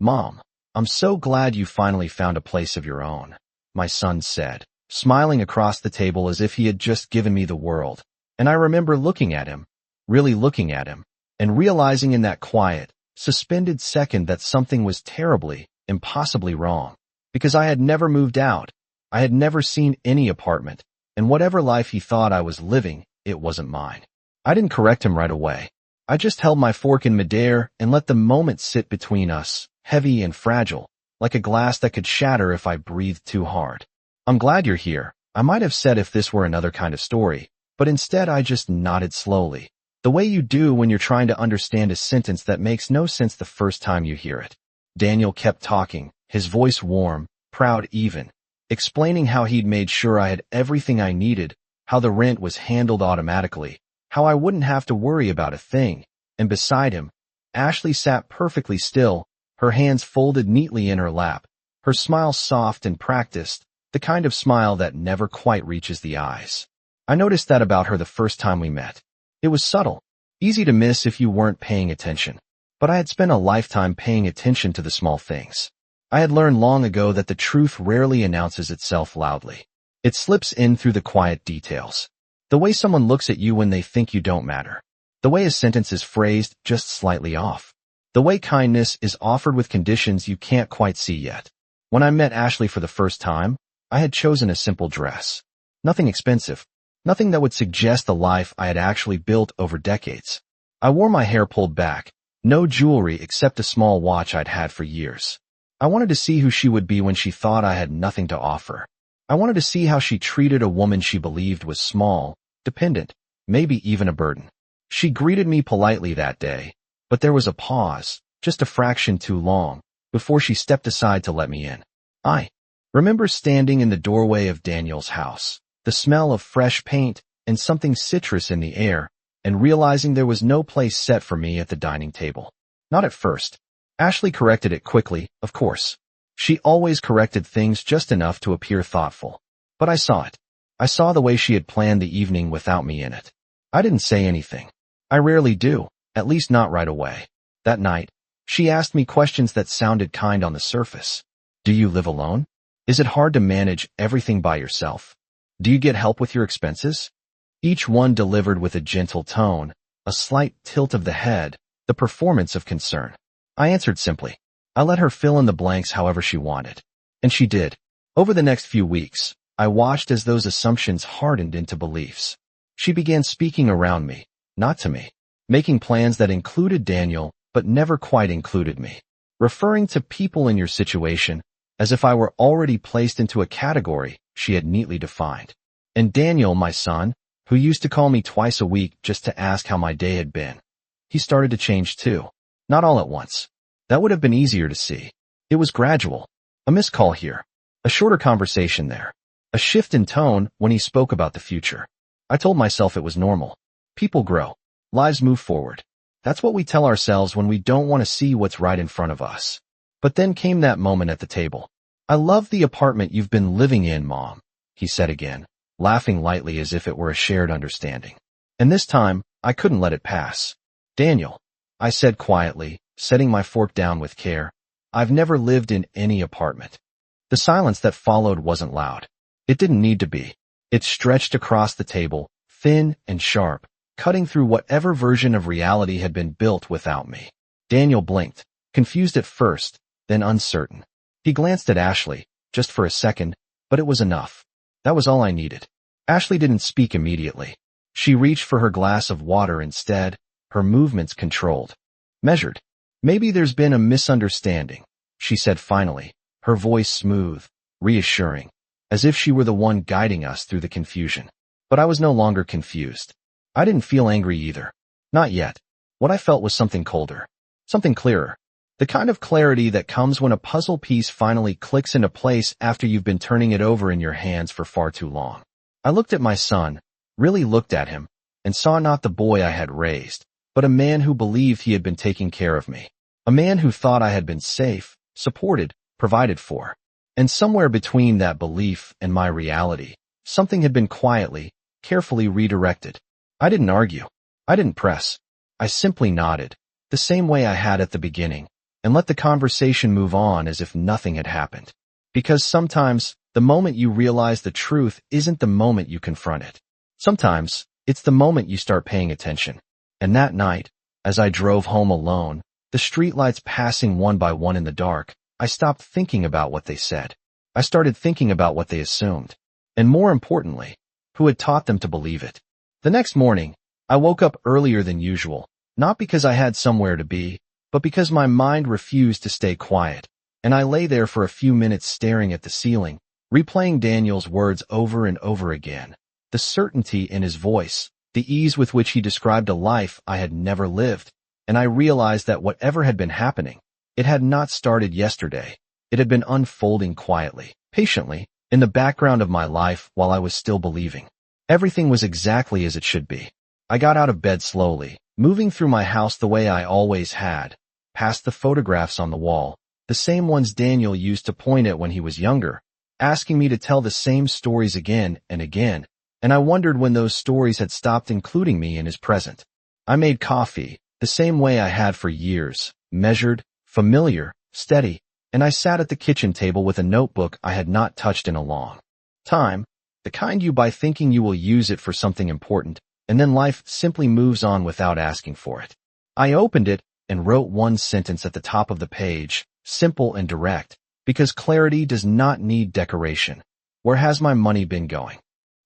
"Mom, I'm so glad you finally found a place of your own," my son said, smiling across the table as if he had just given me the world. And I remember looking at him, really looking at him, and realizing in that quiet, suspended second that something was terribly, impossibly wrong. Because I had never moved out. I had never seen any apartment, and whatever life he thought I was living, it wasn't mine. I didn't correct him right away. I just held my fork in midair and let the moment sit between us, heavy and fragile, like a glass that could shatter if I breathed too hard. "I'm glad you're here," I might have said if this were another kind of story, but instead I just nodded slowly, the way you do when you're trying to understand a sentence that makes no sense the first time you hear it. Daniel kept talking, his voice warm, proud even, explaining how he'd made sure I had everything I needed, how the rent was handled automatically, how I wouldn't have to worry about a thing. And beside him, Ashley sat perfectly still, her hands folded neatly in her lap, her smile soft and practiced, the kind of smile that never quite reaches the eyes. I noticed that about her the first time we met. It was subtle, easy to miss if you weren't paying attention. But I had spent a lifetime paying attention to the small things. I had learned long ago that the truth rarely announces itself loudly. It slips in through the quiet details. The way someone looks at you when they think you don't matter. The way a sentence is phrased just slightly off. The way kindness is offered with conditions you can't quite see yet. When I met Ashley for the first time, I had chosen a simple dress. Nothing expensive. Nothing that would suggest the life I had actually built over decades. I wore my hair pulled back, no jewelry except a small watch I'd had for years. I wanted to see who she would be when she thought I had nothing to offer. I wanted to see how she treated a woman she believed was small, dependent, maybe even a burden. She greeted me politely that day, but there was a pause, just a fraction too long, before she stepped aside to let me in. I remember standing in the doorway of Daniel's house, the smell of fresh paint and something citrus in the air, and realizing there was no place set for me at the dining table. Not at first. Ashley corrected it quickly, of course. She always corrected things just enough to appear thoughtful. But I saw it. I saw the way she had planned the evening without me in it. I didn't say anything. I rarely do, at least not right away. That night, she asked me questions that sounded kind on the surface. Do you live alone? Is it hard to manage everything by yourself? Do you get help with your expenses? Each one delivered with a gentle tone, a slight tilt of the head, the performance of concern. I answered simply. I let her fill in the blanks however she wanted. And she did. Over the next few weeks, I watched as those assumptions hardened into beliefs. She began speaking around me, not to me, making plans that included Daniel, but never quite included me, referring to people in your situation as if I were already placed into a category she had neatly defined. And Daniel, my son, who used to call me twice a week just to ask how my day had been, he started to change too. Not all at once. That would have been easier to see. It was gradual. A missed call here. A shorter conversation there. A shift in tone when he spoke about the future. I told myself it was normal. People grow. Lives move forward. That's what we tell ourselves when we don't want to see what's right in front of us. But then came that moment at the table. I love the apartment you've been living in, Mom, he said again, laughing lightly as if it were a shared understanding. And this time, I couldn't let it pass. Daniel, I said quietly, setting my fork down with care, I've never lived in any apartment. The silence that followed wasn't loud. It didn't need to be. It stretched across the table, thin and sharp, cutting through whatever version of reality had been built without me. Daniel blinked, confused at first, then uncertain. He glanced at Ashley, just for a second, but it was enough. That was all I needed. Ashley didn't speak immediately. She reached for her glass of water instead, her movements controlled. Measured. Maybe there's been a misunderstanding, she said finally, her voice smooth, reassuring, as if she were the one guiding us through the confusion. But I was no longer confused. I didn't feel angry either. Not yet. What I felt was something colder. Something clearer. The kind of clarity that comes when a puzzle piece finally clicks into place after you've been turning it over in your hands for far too long. I looked at my son, really looked at him, and saw not the boy I had raised, but a man who believed he had been taking care of me. A man who thought I had been safe, supported, provided for. And somewhere between that belief and my reality, something had been quietly, carefully redirected. I didn't argue. I didn't press. I simply nodded, the same way I had at the beginning, and let the conversation move on as if nothing had happened. Because sometimes, the moment you realize the truth isn't the moment you confront it. Sometimes, it's the moment you start paying attention. And that night, as I drove home alone, the streetlights passing one by one in the dark, I stopped thinking about what they said. I started thinking about what they assumed. And more importantly, who had taught them to believe it. The next morning, I woke up earlier than usual, not because I had somewhere to be, but because my mind refused to stay quiet, and I lay there for a few minutes staring at the ceiling, replaying Daniel's words over and over again. The certainty in his voice, the ease with which he described a life I had never lived, and I realized that whatever had been happening, it had not started yesterday. It had been unfolding quietly, patiently, in the background of my life while I was still believing. Everything was exactly as it should be. I got out of bed slowly, moving through my house the way I always had, past the photographs on the wall, the same ones Daniel used to point at when he was younger, asking me to tell the same stories again and again, and I wondered when those stories had stopped including me in his present. I made coffee, the same way I had for years, measured, familiar, steady, and I sat at the kitchen table with a notebook I had not touched in a long time, the kind you buy thinking you will use it for something important, and then life simply moves on without asking for it. I opened it and wrote one sentence at the top of the page, simple and direct, because clarity does not need decoration. Where has my money been going?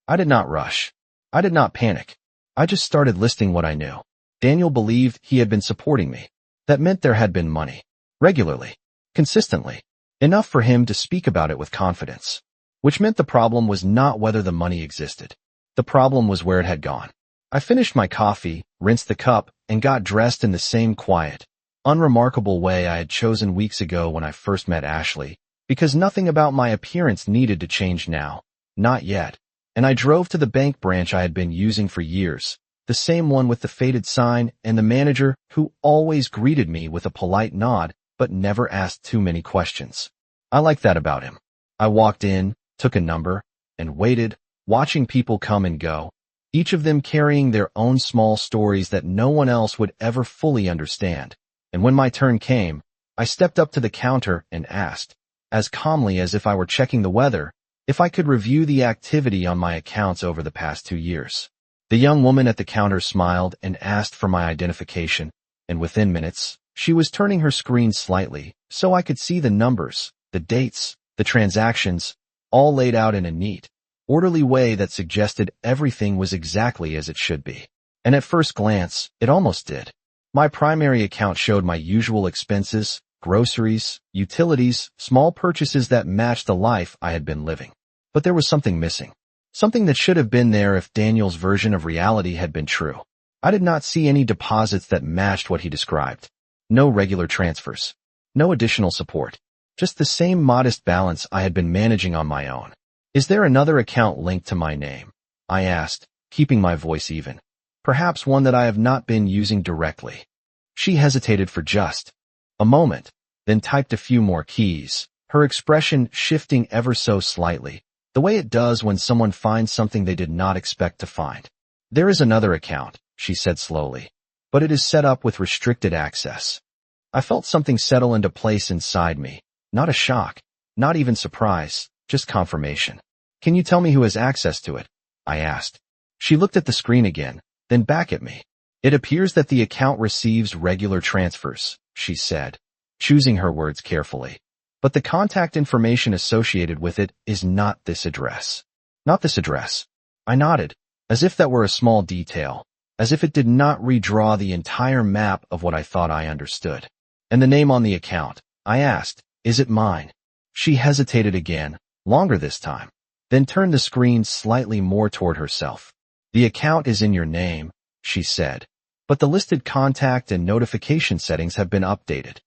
I did not rush. I did not panic. I just started listing what I knew. Daniel believed he had been supporting me. That meant there had been money. Regularly. Consistently. Enough for him to speak about it with confidence. Which meant the problem was not whether the money existed. The problem was where it had gone. I finished my coffee, rinsed the cup, and got dressed in the same quiet, unremarkable way I had chosen weeks ago when I first met Ashley, because nothing about my appearance needed to change now. Not yet. And I drove to the bank branch I had been using for years, the same one with the faded sign and the manager who always greeted me with a polite nod but never asked too many questions. I liked that about him. I walked in, took a number, and waited, watching people come and go, each of them carrying their own small stories that no one else would ever fully understand. And when my turn came, I stepped up to the counter and asked, as calmly as if I were checking the weather, if I could review the activity on my accounts over the past 2 years. The young woman at the counter smiled and asked for my identification, and within minutes, she was turning her screen slightly so I could see the numbers, the dates, the transactions, all laid out in a neat, orderly way that suggested everything was exactly as it should be. And at first glance, it almost did. My primary account showed my usual expenses, groceries, utilities, small purchases that matched the life I had been living. But there was something missing. Something that should have been there if Daniel's version of reality had been true. I did not see any deposits that matched what he described. No regular transfers. No additional support. Just the same modest balance I had been managing on my own. Is there another account linked to my name? I asked, keeping my voice even. Perhaps one that I have not been using directly. She hesitated for just a moment, then typed a few more keys, her expression shifting ever so slightly, the way it does when someone finds something they did not expect to find. There is another account, she said slowly, but it is set up with restricted access. I felt something settle into place inside me, not a shock, not even surprise, just confirmation. Can you tell me who has access to it? I asked. She looked at the screen again, then back at me. It appears that the account receives regular transfers, she said, choosing her words carefully. But the contact information associated with it is not this address. Not this address. I nodded, as if that were a small detail, as if it did not redraw the entire map of what I thought I understood. And the name on the account, I asked, is it mine? She hesitated again, longer this time, then turned the screen slightly more toward herself. The account is in your name, she said, but the listed contact and notification settings have been updated.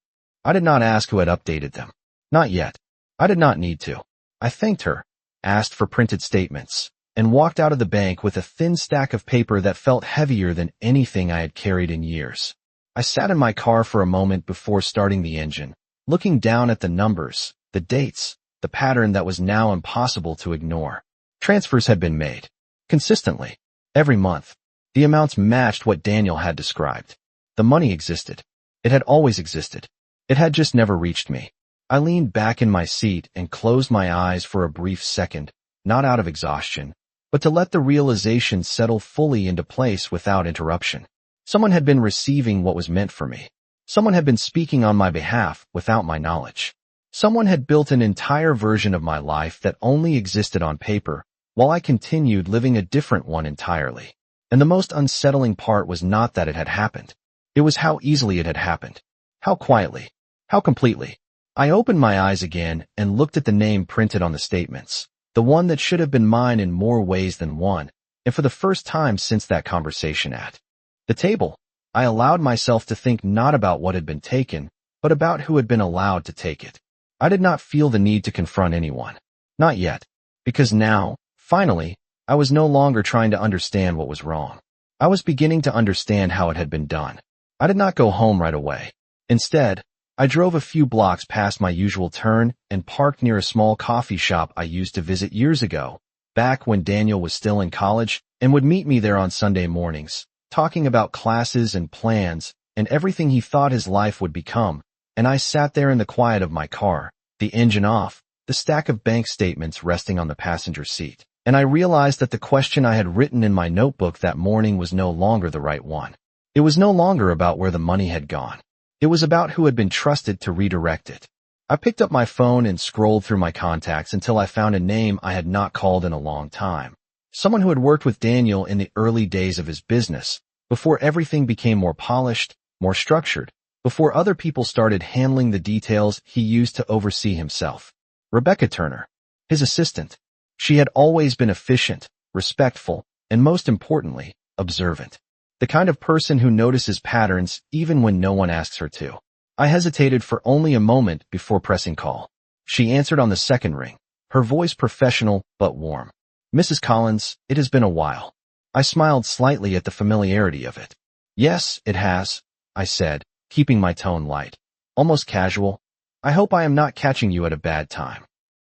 I did not ask who had updated them. Not yet. I did not need to. I thanked her, asked for printed statements, and walked out of the bank with a thin stack of paper that felt heavier than anything I had carried in years. I sat in my car for a moment before starting the engine, looking down at the numbers, the dates, the pattern that was now impossible to ignore. Transfers had been made. Consistently. Every month. The amounts matched what Daniel had described. The money existed. It had always existed. It had just never reached me. I leaned back in my seat and closed my eyes for a brief second, not out of exhaustion, but to let the realization settle fully into place without interruption. Someone had been receiving what was meant for me. Someone had been speaking on my behalf without my knowledge. Someone had built an entire version of my life that only existed on paper, while I continued living a different one entirely. And the most unsettling part was not that it had happened. It was how easily it had happened. How quietly. How completely. I opened my eyes again and looked at the name printed on the statements, the one that should have been mine in more ways than one, and for the first time since that conversation at the table, I allowed myself to think not about what had been taken, but about who had been allowed to take it. I did not feel the need to confront anyone. Not yet. Because now, finally, I was no longer trying to understand what was wrong. I was beginning to understand how it had been done. I did not go home right away. Instead, I drove a few blocks past my usual turn and parked near a small coffee shop I used to visit years ago, back when Daniel was still in college and would meet me there on Sunday mornings, talking about classes and plans and everything he thought his life would become, and I sat there in the quiet of my car, the engine off, the stack of bank statements resting on the passenger seat, and I realized that the question I had written in my notebook that morning was no longer the right one. It was no longer about where the money had gone. It was about who had been trusted to redirect it. I picked up my phone and scrolled through my contacts until I found a name I had not called in a long time. Someone who had worked with Daniel in the early days of his business, before everything became more polished, more structured, before other people started handling the details he used to oversee himself. Rebecca Turner, his assistant. She had always been efficient, respectful, and most importantly, observant. The kind of person who notices patterns even when no one asks her to. I hesitated for only a moment before pressing call. She answered on the second ring, her voice professional but warm. Mrs. Collins, it has been a while. I smiled slightly at the familiarity of it. Yes, it has, I said, keeping my tone light, almost casual. I hope I am not catching you at a bad time.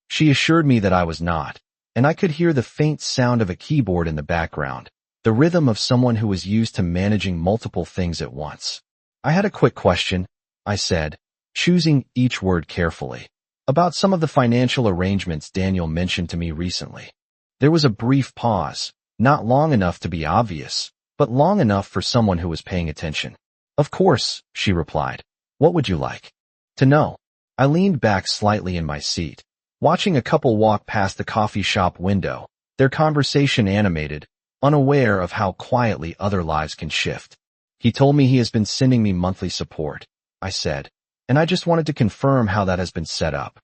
She assured me that I was not, and I could hear the faint sound of a keyboard in the background, the rhythm of someone who was used to managing multiple things at once. I had a quick question, I said, choosing each word carefully, about some of the financial arrangements Daniel mentioned to me recently. There was a brief pause, not long enough to be obvious, but long enough for someone who was paying attention. Of course, she replied. What would you like to know? I leaned back slightly in my seat, watching a couple walk past the coffee shop window, their conversation animated, unaware of how quietly other lives can shift. He told me he has been sending me monthly support, I said, and I just wanted to confirm how that has been set up.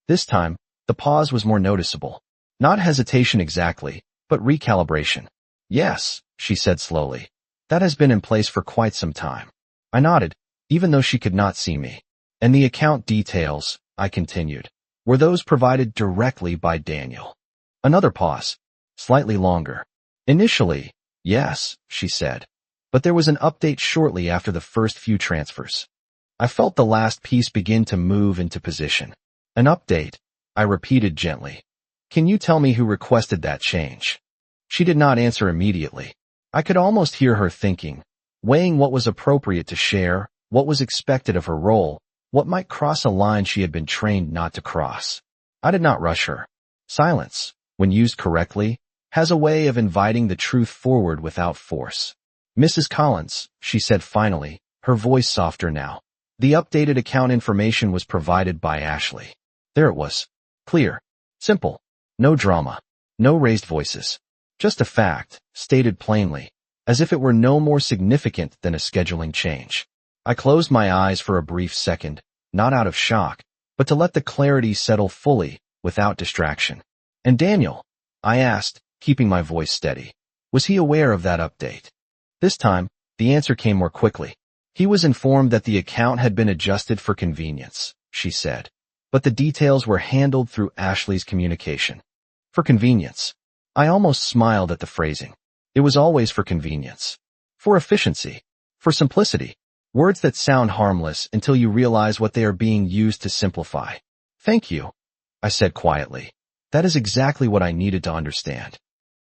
This time, the pause was more noticeable. Not hesitation exactly, but recalibration. Yes, she said slowly. That has been in place for quite some time. I nodded, even though she could not see me. And the account details, I continued, were those provided directly by Daniel. Another pause. Slightly longer. Initially, yes, she said. But there was an update shortly after the first few transfers. I felt the last piece begin to move into position. An update, I repeated gently. Can you tell me who requested that change? She did not answer immediately. I could almost hear her thinking, weighing what was appropriate to share, what was expected of her role, what might cross a line she had been trained not to cross. I did not rush her. Silence, when used correctly, has a way of inviting the truth forward without force. Mrs. Collins, she said finally, her voice softer now. The updated account information was provided by Ashley. There it was. Clear. Simple. No drama. No raised voices. Just a fact, stated plainly, as if it were no more significant than a scheduling change. I closed my eyes for a brief second, not out of shock, but to let the clarity settle fully, without distraction. And Daniel? I asked, keeping my voice steady. Was he aware of that update? This time, the answer came more quickly. He was informed that the account had been adjusted for convenience, she said, but the details were handled through Ashley's communication. For convenience. I almost smiled at the phrasing. It was always for convenience. For efficiency. For simplicity. Words that sound harmless until you realize what they are being used to simplify. Thank you, I said quietly. That is exactly what I needed to understand.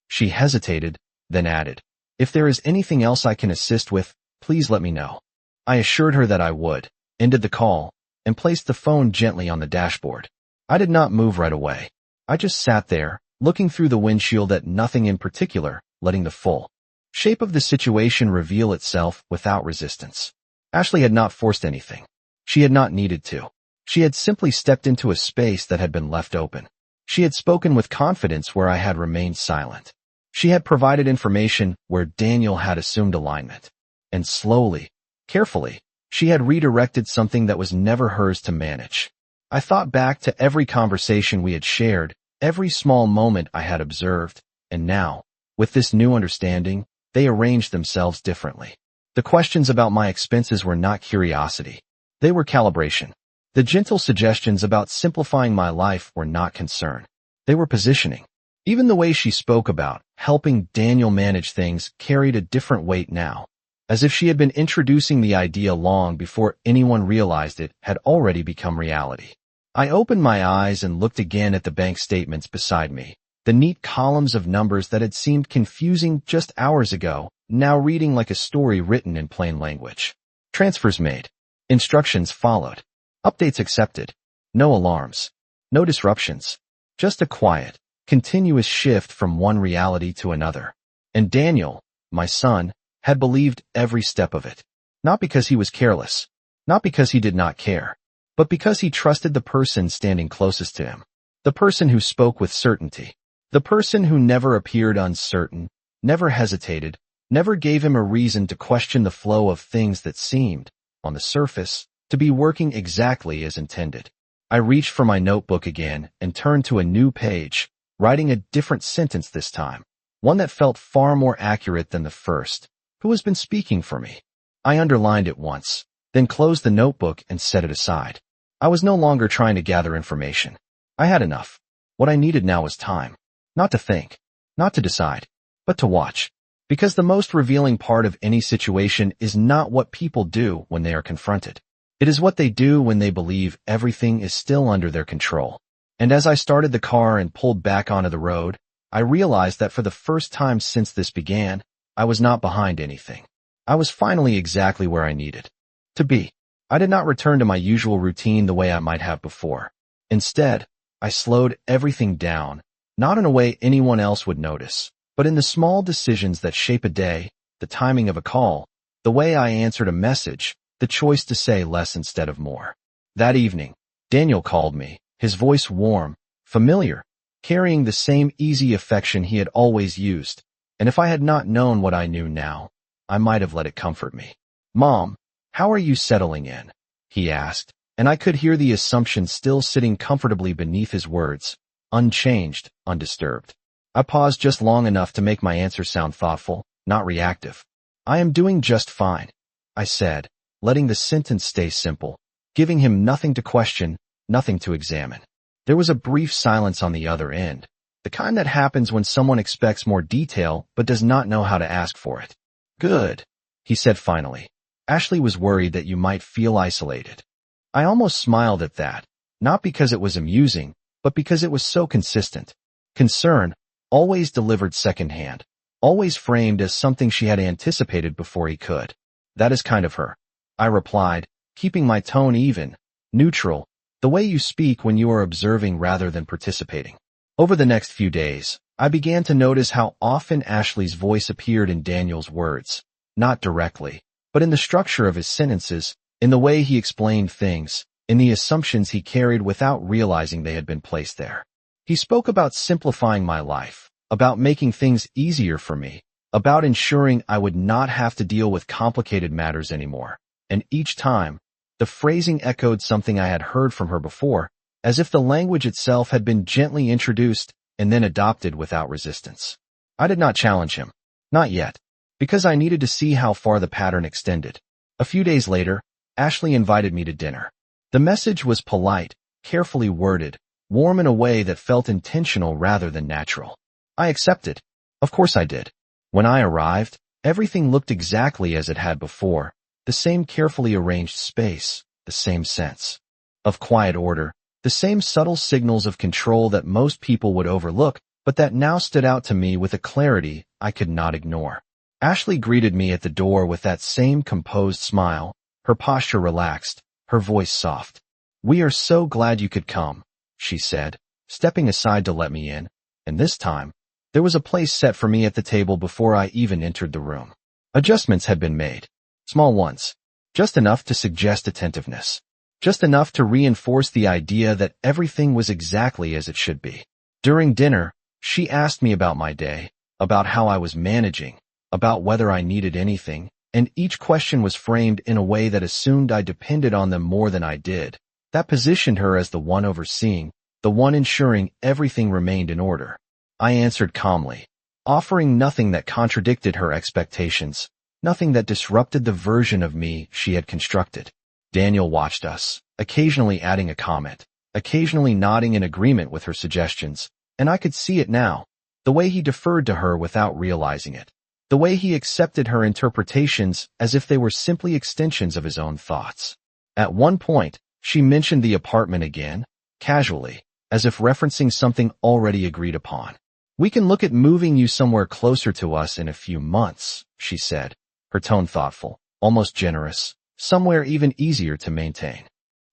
She hesitated, then added, if there is anything else I can assist with, please let me know. I assured her that I would, ended the call, and placed the phone gently on the dashboard. I did not move right away. I just sat there, looking through the windshield at nothing in particular, letting the full shape of the situation reveal itself without resistance. Ashley had not forced anything. She had not needed to. She had simply stepped into a space that had been left open. She had spoken with confidence where I had remained silent. She had provided information where Daniel had assumed alignment. And slowly, carefully, she had redirected something that was never hers to manage. I thought back to every conversation we had shared, every small moment I had observed, and now, with this new understanding, they arranged themselves differently. The questions about my expenses were not curiosity. They were calibration. The gentle suggestions about simplifying my life were not concern. They were positioning. Even the way she spoke about helping Daniel manage things carried a different weight now, as if she had been introducing the idea long before anyone realized it had already become reality. I opened my eyes and looked again at the bank statements beside me, the neat columns of numbers that had seemed confusing just hours ago, now reading like a story written in plain language. Transfers made. Instructions followed. Updates accepted. No alarms. No disruptions. Just a quiet, continuous shift from one reality to another. And Daniel, my son, had believed every step of it. Not because he was careless. Not because he did not care. But because he trusted the person standing closest to him. The person who spoke with certainty. The person who never appeared uncertain, never hesitated, never gave him a reason to question the flow of things that seemed, on the surface, to be working exactly as intended. I reached for my notebook again and turned to a new page, writing a different sentence this time, one that felt far more accurate than the first. Who has been speaking for me? I underlined it once, then closed the notebook and set it aside. I was no longer trying to gather information. I had enough. What I needed now was time. Not to think, not to decide, but to watch. Because the most revealing part of any situation is not what people do when they are confronted. It is what they do when they believe everything is still under their control. And as I started the car and pulled back onto the road, I realized that for the first time since this began, I was not behind anything. I was finally exactly where I needed to be. I did not return to my usual routine the way I might have before. Instead, I slowed everything down, not in a way anyone else would notice, but in the small decisions that shape a day, the timing of a call, the way I answered a message, the choice to say less instead of more. That evening, Daniel called me, his voice warm, familiar, carrying the same easy affection he had always used, and if I had not known what I knew now, I might have let it comfort me. "Mom, how are you settling in?" he asked, and I could hear the assumption still sitting comfortably beneath his words, unchanged, undisturbed. I paused just long enough to make my answer sound thoughtful, not reactive. "I am doing just fine," I said, letting the sentence stay simple, giving him nothing to question, nothing to examine. There was a brief silence on the other end, the kind that happens when someone expects more detail but does not know how to ask for it. "Good," he said finally. "Ashley was worried that you might feel isolated." I almost smiled at that, not because it was amusing, but because it was so consistent. Concern, always delivered secondhand, always framed as something she had anticipated before he could. "That is kind of her," I replied, keeping my tone even, neutral, the way you speak when you are observing rather than participating. Over the next few days, I began to notice how often Ashley's voice appeared in Daniel's words, not directly, but in the structure of his sentences, in the way he explained things, in the assumptions he carried without realizing they had been placed there. He spoke about simplifying my life, about making things easier for me, about ensuring I would not have to deal with complicated matters anymore. And each time, the phrasing echoed something I had heard from her before, as if the language itself had been gently introduced and then adopted without resistance. I did not challenge him. Not yet. Because I needed to see how far the pattern extended. A few days later, Ashley invited me to dinner. The message was polite, carefully worded, warm in a way that felt intentional rather than natural. I accepted. Of course I did. When I arrived, everything looked exactly as it had before, the same carefully arranged space, the same sense of quiet order, the same subtle signals of control that most people would overlook, but that now stood out to me with a clarity I could not ignore. Ashley greeted me at the door with that same composed smile, her posture relaxed, her voice soft. "We are so glad you could come," she said, stepping aside to let me in, and this time, there was a place set for me at the table before I even entered the room. Adjustments had been made. Small ones. Just enough to suggest attentiveness. Just enough to reinforce the idea that everything was exactly as it should be. During dinner, she asked me about my day, about how I was managing, about whether I needed anything, and each question was framed in a way that assumed I depended on them more than I did. That positioned her as the one overseeing, the one ensuring everything remained in order. I answered calmly, offering nothing that contradicted her expectations, nothing that disrupted the version of me she had constructed. Daniel watched us, occasionally adding a comment, occasionally nodding in agreement with her suggestions, and I could see it now, the way he deferred to her without realizing it, the way he accepted her interpretations as if they were simply extensions of his own thoughts. At one point, she mentioned the apartment again, casually, as if referencing something already agreed upon. "We can look at moving you somewhere closer to us in a few months," she said, her tone thoughtful, almost generous, somewhere even easier to maintain.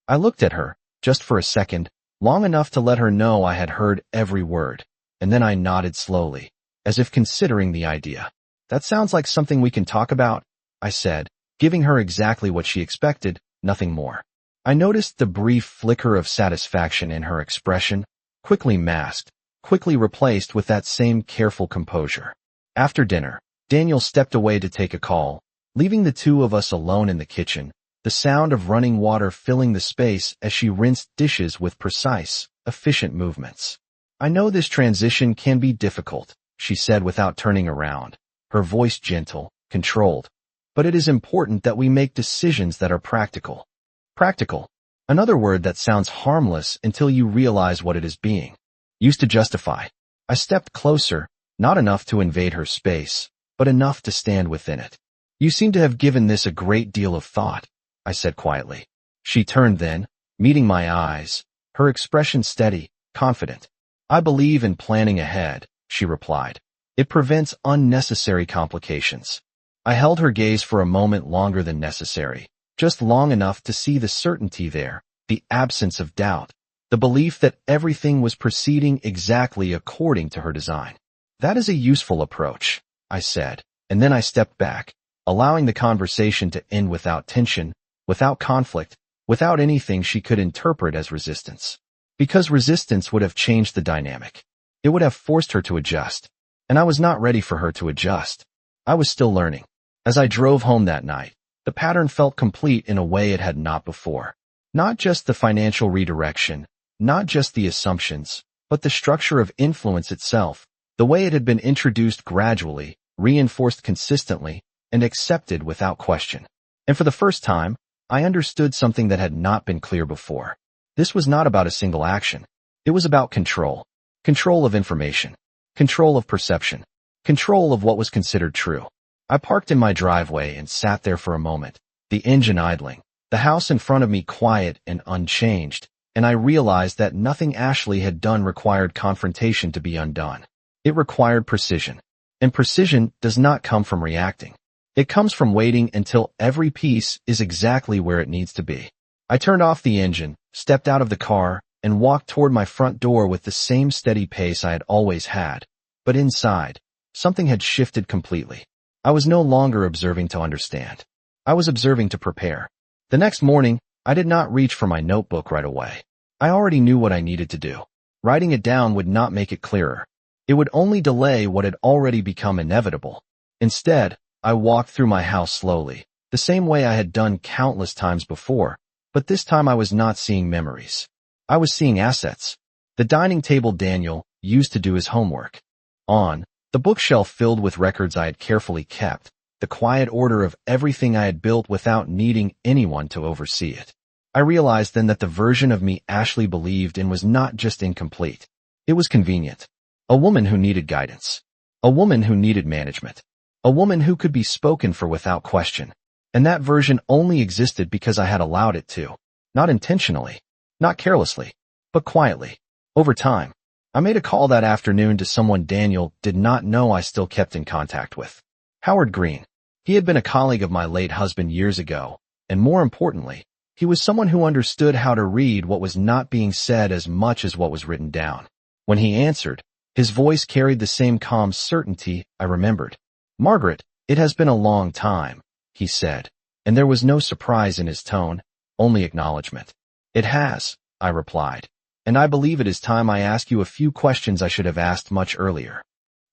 I looked at her, just for a second, long enough to let her know I had heard every word, and then I nodded slowly, as if considering the idea. "That sounds like something we can talk about," I said, giving her exactly what she expected, nothing more. I noticed the brief flicker of satisfaction in her expression, quickly masked, quickly replaced with that same careful composure. After dinner, Daniel stepped away to take a call, leaving the two of us alone in the kitchen, the sound of running water filling the space as she rinsed dishes with precise, efficient movements. "I know this transition can be difficult," she said without turning around, her voice gentle, controlled. "But it is important that we make decisions that are practical." Practical. Another word that sounds harmless until you realize what it is being used to justify. I stepped closer, not enough to invade her space, but enough to stand within it. "You seem to have given this a great deal of thought," I said quietly. She turned then, meeting my eyes, her expression steady, confident. "I believe in planning ahead," she replied. "It prevents unnecessary complications." I held her gaze for a moment longer than necessary, just long enough to see the certainty there, the absence of doubt, the belief that everything was proceeding exactly according to her design. "That is a useful approach," I said, and then I stepped back, allowing the conversation to end without tension, without conflict, without anything she could interpret as resistance. Because resistance would have changed the dynamic. It would have forced her to adjust, and I was not ready for her to adjust. I was still learning. As I drove home that night, the pattern felt complete in a way it had not before. Not just the financial redirection, not just the assumptions, but the structure of influence itself, the way it had been introduced gradually, reinforced consistently, and accepted without question. And for the first time, I understood something that had not been clear before. This was not about a single action. It was about control. Control of information. Control of perception. Control of what was considered true. I parked in my driveway and sat there for a moment, the engine idling, the house in front of me quiet and unchanged, and I realized that nothing Ashley had done required confrontation to be undone. It required precision. And precision does not come from reacting. It comes from waiting until every piece is exactly where it needs to be. I turned off the engine, stepped out of the car, and walked toward my front door with the same steady pace I had always had. But inside, something had shifted completely. I was no longer observing to understand. I was observing to prepare. The next morning, I did not reach for my notebook right away. I already knew what I needed to do. Writing it down would not make it clearer. It would only delay what had already become inevitable. Instead, I walked through my house slowly, the same way I had done countless times before, but this time I was not seeing memories. I was seeing assets. The dining table Daniel used to do his homework on, the bookshelf filled with records I had carefully kept, the quiet order of everything I had built without needing anyone to oversee it. I realized then that the version of me Ashley believed in was not just incomplete. It was convenient. A woman who needed guidance. A woman who needed management. A woman who could be spoken for without question. And that version only existed because I had allowed it to. Not intentionally. Not carelessly. But quietly. Over time. I made a call that afternoon to someone Daniel did not know I still kept in contact with. Howard Green. He had been a colleague of my late husband years ago, and more importantly, He was someone who understood how to read what was not being said as much as what was written down. When he answered, his voice carried the same calm certainty I remembered. "Margaret, it has been a long time," he said, and there was no surprise in his tone, only acknowledgement. "It has," I replied, "and I believe it is time I ask you a few questions I should have asked much earlier."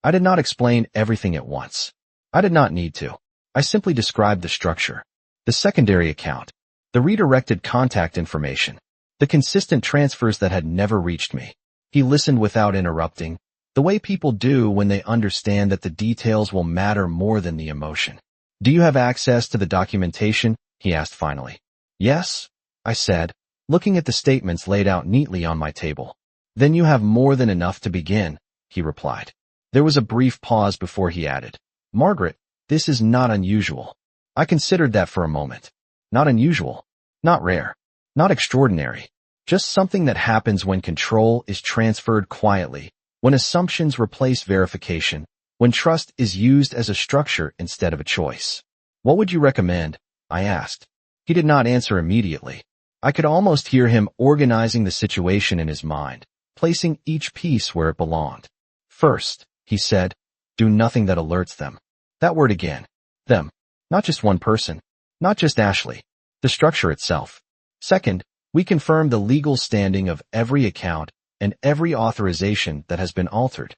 I did not explain everything at once. I did not need to. I simply described the structure, the secondary account, the redirected contact information, the consistent transfers that had never reached me. He listened without interrupting, the way people do when they understand that the details will matter more than the emotion. "Do you have access to the documentation?" he asked finally. "Yes," I said, looking at the statements laid out neatly on my table. "Then you have more than enough to begin," he replied. There was a brief pause before he added, "Margaret, this is not unusual." I considered that for a moment. Not unusual, not rare, not extraordinary, just something that happens when control is transferred quietly, when assumptions replace verification, when trust is used as a structure instead of a choice. "What would you recommend?" I asked. He did not answer immediately. I could almost hear him organizing the situation in his mind, placing each piece where it belonged. "First," he said, "do nothing that alerts them." That word again. Them. Not just one person. Not just Ashley. The structure itself. Second, we confirm the legal standing of every account and every authorization that has been altered.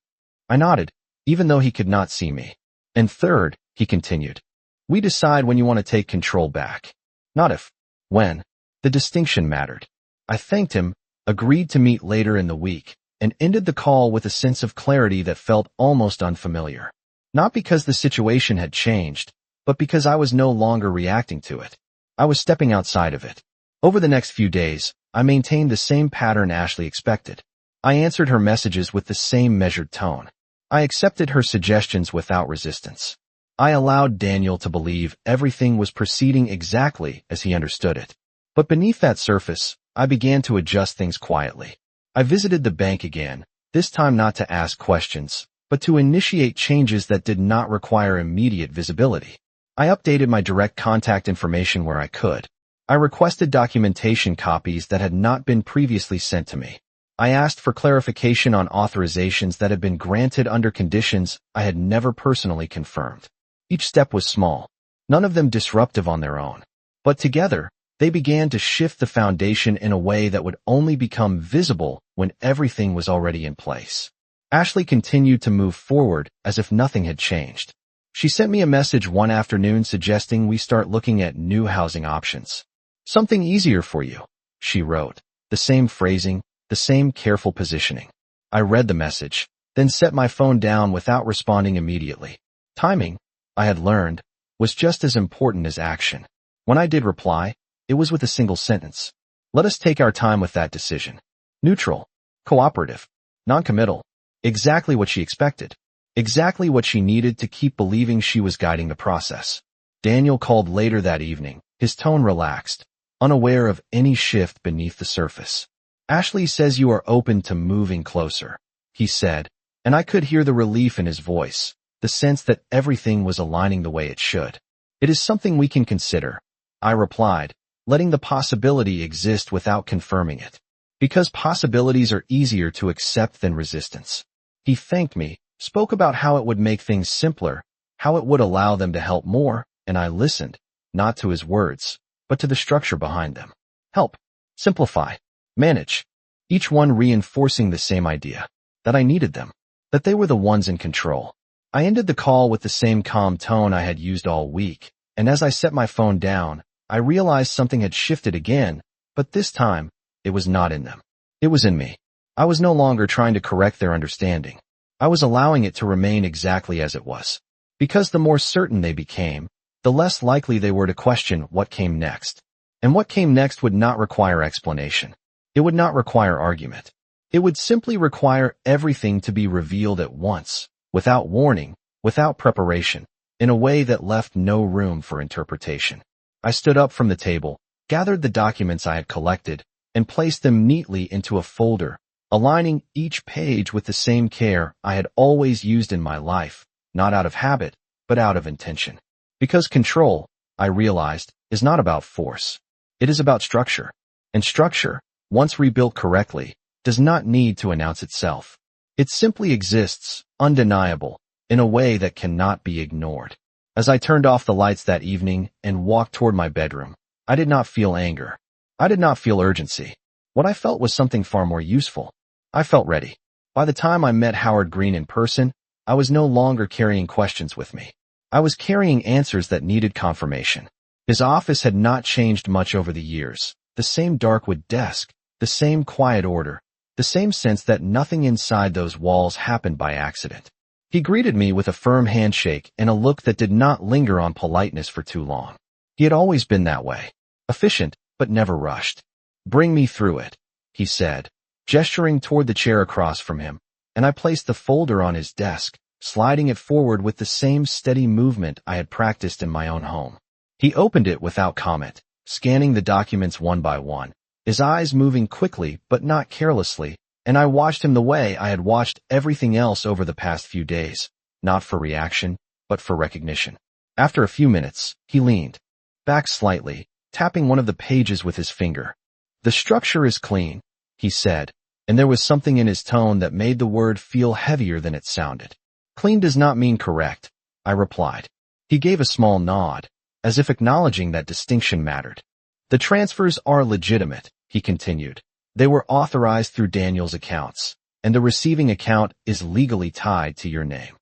I nodded, even though he could not see me. And third, he continued, we decide when you want to take control back. Not if. When. The distinction mattered. I thanked him, agreed to meet later in the week, and ended the call with a sense of clarity that felt almost unfamiliar. Not because the situation had changed, but because I was no longer reacting to it. I was stepping outside of it. Over the next few days, I maintained the same pattern Ashley expected. I answered her messages with the same measured tone. I accepted her suggestions without resistance. I allowed Daniel to believe everything was proceeding exactly as he understood it. But beneath that surface, I began to adjust things quietly. I visited the bank again, this time not to ask questions, but to initiate changes that did not require immediate visibility. I updated my direct contact information where I could. I requested documentation copies that had not been previously sent to me. I asked for clarification on authorizations that had been granted under conditions I had never personally confirmed. Each step was small, none of them disruptive on their own. But together, they began to shift the foundation in a way that would only become visible when everything was already in place. Ashley continued to move forward as if nothing had changed. She sent me a message one afternoon suggesting we start looking at new housing options. "Something easier for you," she wrote, the same phrasing, the same careful positioning. I read the message, then set my phone down without responding immediately. Timing, I had learned, was just as important as action. When I did reply, it was with a single sentence. "Let us take our time with that decision." Neutral, cooperative, non-committal. Exactly what she expected. Exactly what she needed to keep believing she was guiding the process. Daniel called later that evening, his tone relaxed, unaware of any shift beneath the surface. "Ashley says you are open to moving closer," he said, and I could hear the relief in his voice, the sense that everything was aligning the way it should. "It is something we can consider," I replied, letting the possibility exist without confirming it. Because possibilities are easier to accept than resistance. He thanked me, spoke about how it would make things simpler, how it would allow them to help more, and I listened, not to his words, but to the structure behind them. Help, simplify, manage, each one reinforcing the same idea, that I needed them, that they were the ones in control. I ended the call with the same calm tone I had used all week, and as I set my phone down, I realized something had shifted again, but this time, it was not in them. It was in me. I was no longer trying to correct their understanding. I was allowing it to remain exactly as it was. Because the more certain they became, the less likely they were to question what came next. And what came next would not require explanation. It would not require argument. It would simply require everything to be revealed at once, without warning, without preparation, in a way that left no room for interpretation. I stood up from the table, gathered the documents I had collected, and placed them neatly into a folder, aligning each page with the same care I had always used in my life, not out of habit, but out of intention. Because control, I realized, is not about force. It is about structure. And structure, once rebuilt correctly, does not need to announce itself. It simply exists, undeniable, in a way that cannot be ignored. As I turned off the lights that evening and walked toward my bedroom, I did not feel anger. I did not feel urgency. What I felt was something far more useful. I felt ready. By the time I met Howard Green in person, I was no longer carrying questions with me. I was carrying answers that needed confirmation. His office had not changed much over the years. The same dark wood desk, the same quiet order, the same sense that nothing inside those walls happened by accident. He greeted me with a firm handshake and a look that did not linger on politeness for too long. He had always been that way. Efficient, but never rushed. "Bring me through it," he said, gesturing toward the chair across from him, and I placed the folder on his desk, sliding it forward with the same steady movement I had practiced in my own home. He opened it without comment, scanning the documents one by one, his eyes moving quickly but not carelessly, and I watched him the way I had watched everything else over the past few days, not for reaction, but for recognition. After a few minutes, he leaned back slightly, tapping one of the pages with his finger. "The structure is clean," he said, and there was something in his tone that made the word feel heavier than it sounded. "Clean does not mean correct," I replied. He gave a small nod, as if acknowledging that distinction mattered. "The transfers are legitimate," he continued. "They were authorized through Daniel's accounts, and the receiving account is legally tied to your name."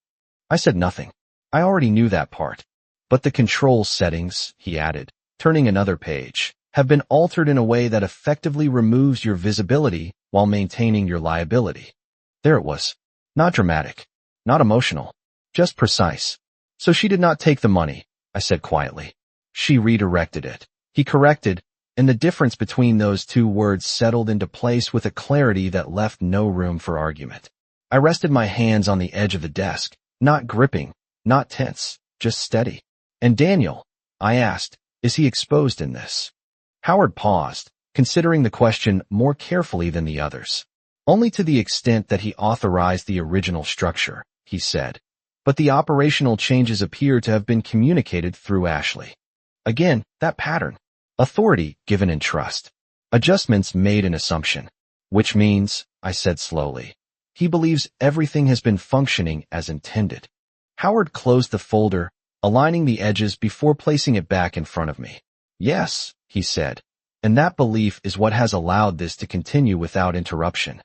I said nothing. I already knew that part. "But the control settings," he added, turning another page, "have been altered in a way that effectively removes your visibility while maintaining your liability." There it was. Not dramatic. Not emotional. Just precise. "So she did not take the money," I said quietly. "She redirected it," he corrected, and the difference between those two words settled into place with a clarity that left no room for argument. I rested my hands on the edge of the desk, not gripping, not tense, just steady. "And Daniel," I asked, "is he exposed in this?" Howard paused, considering the question more carefully than the others. "Only to the extent that he authorized the original structure," he said. "But the operational changes appear to have been communicated through Ashley." Again, that pattern. Authority given in trust. Adjustments made in assumption. "Which means," I said slowly, "he believes everything has been functioning as intended." Howard closed the folder, aligning the edges before placing it back in front of me. "Yes," he said, "and that belief is what has allowed this to continue without interruption."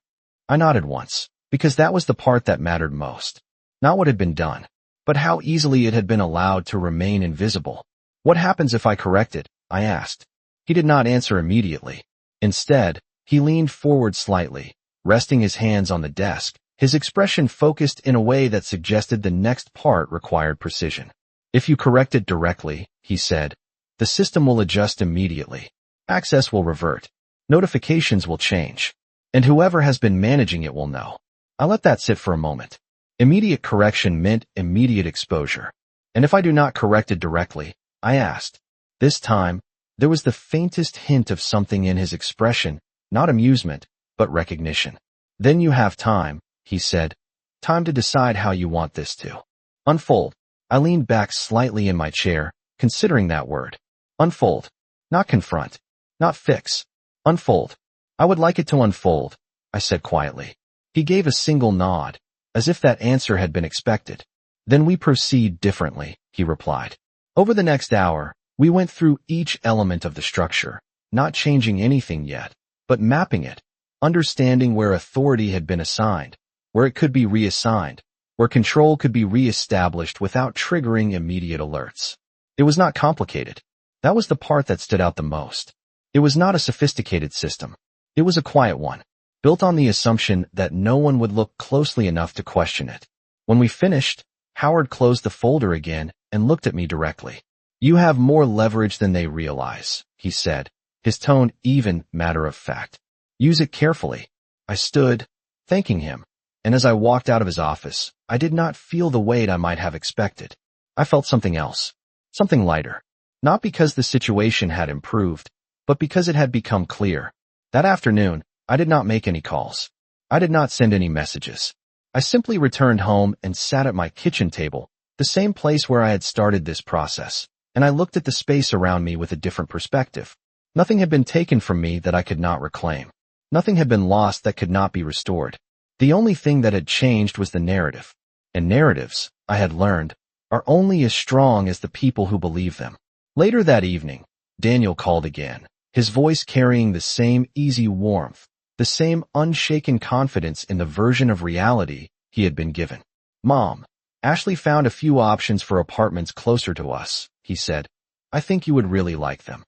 I nodded once, because that was the part that mattered most. Not what had been done, but how easily it had been allowed to remain invisible. "What happens if I correct it?" I asked. He did not answer immediately. Instead, he leaned forward slightly, resting his hands on the desk, his expression focused in a way that suggested the next part required precision. "If you correct it directly," he said, "the system will adjust immediately. Access will revert. Notifications will change. And whoever has been managing it will know." I let that sit for a moment. Immediate correction meant immediate exposure. "And if I do not correct it directly?" I asked. This time, there was the faintest hint of something in his expression, not amusement, but recognition. "Then you have time," he said. "Time to decide how you want this to unfold." I leaned back slightly in my chair, considering that word. Unfold. Not confront. Not fix. Unfold. "I would like it to unfold," I said quietly. He gave a single nod, as if that answer had been expected. "Then we proceed differently," he replied. Over the next hour, we went through each element of the structure, not changing anything yet, but mapping it, understanding where authority had been assigned, where it could be reassigned, where control could be reestablished without triggering immediate alerts. It was not complicated. That was the part that stood out the most. It was not a sophisticated system. It was a quiet one, built on the assumption that no one would look closely enough to question it. When we finished, Howard closed the folder again and looked at me directly. "You have more leverage than they realize," he said, his tone even, matter of fact. "Use it carefully." I stood, thanking him, and as I walked out of his office, I did not feel the weight I might have expected. I felt something else, something lighter. Not because the situation had improved, but because it had become clear. That afternoon, I did not make any calls. I did not send any messages. I simply returned home and sat at my kitchen table, the same place where I had started this process, and I looked at the space around me with a different perspective. Nothing had been taken from me that I could not reclaim. Nothing had been lost that could not be restored. The only thing that had changed was the narrative. And narratives, I had learned, are only as strong as the people who believe them. Later that evening, Daniel called again, his voice carrying the same easy warmth, the same unshaken confidence in the version of reality he had been given. "Mom, Ashley found a few options for apartments closer to us," he said. "I think you would really like them."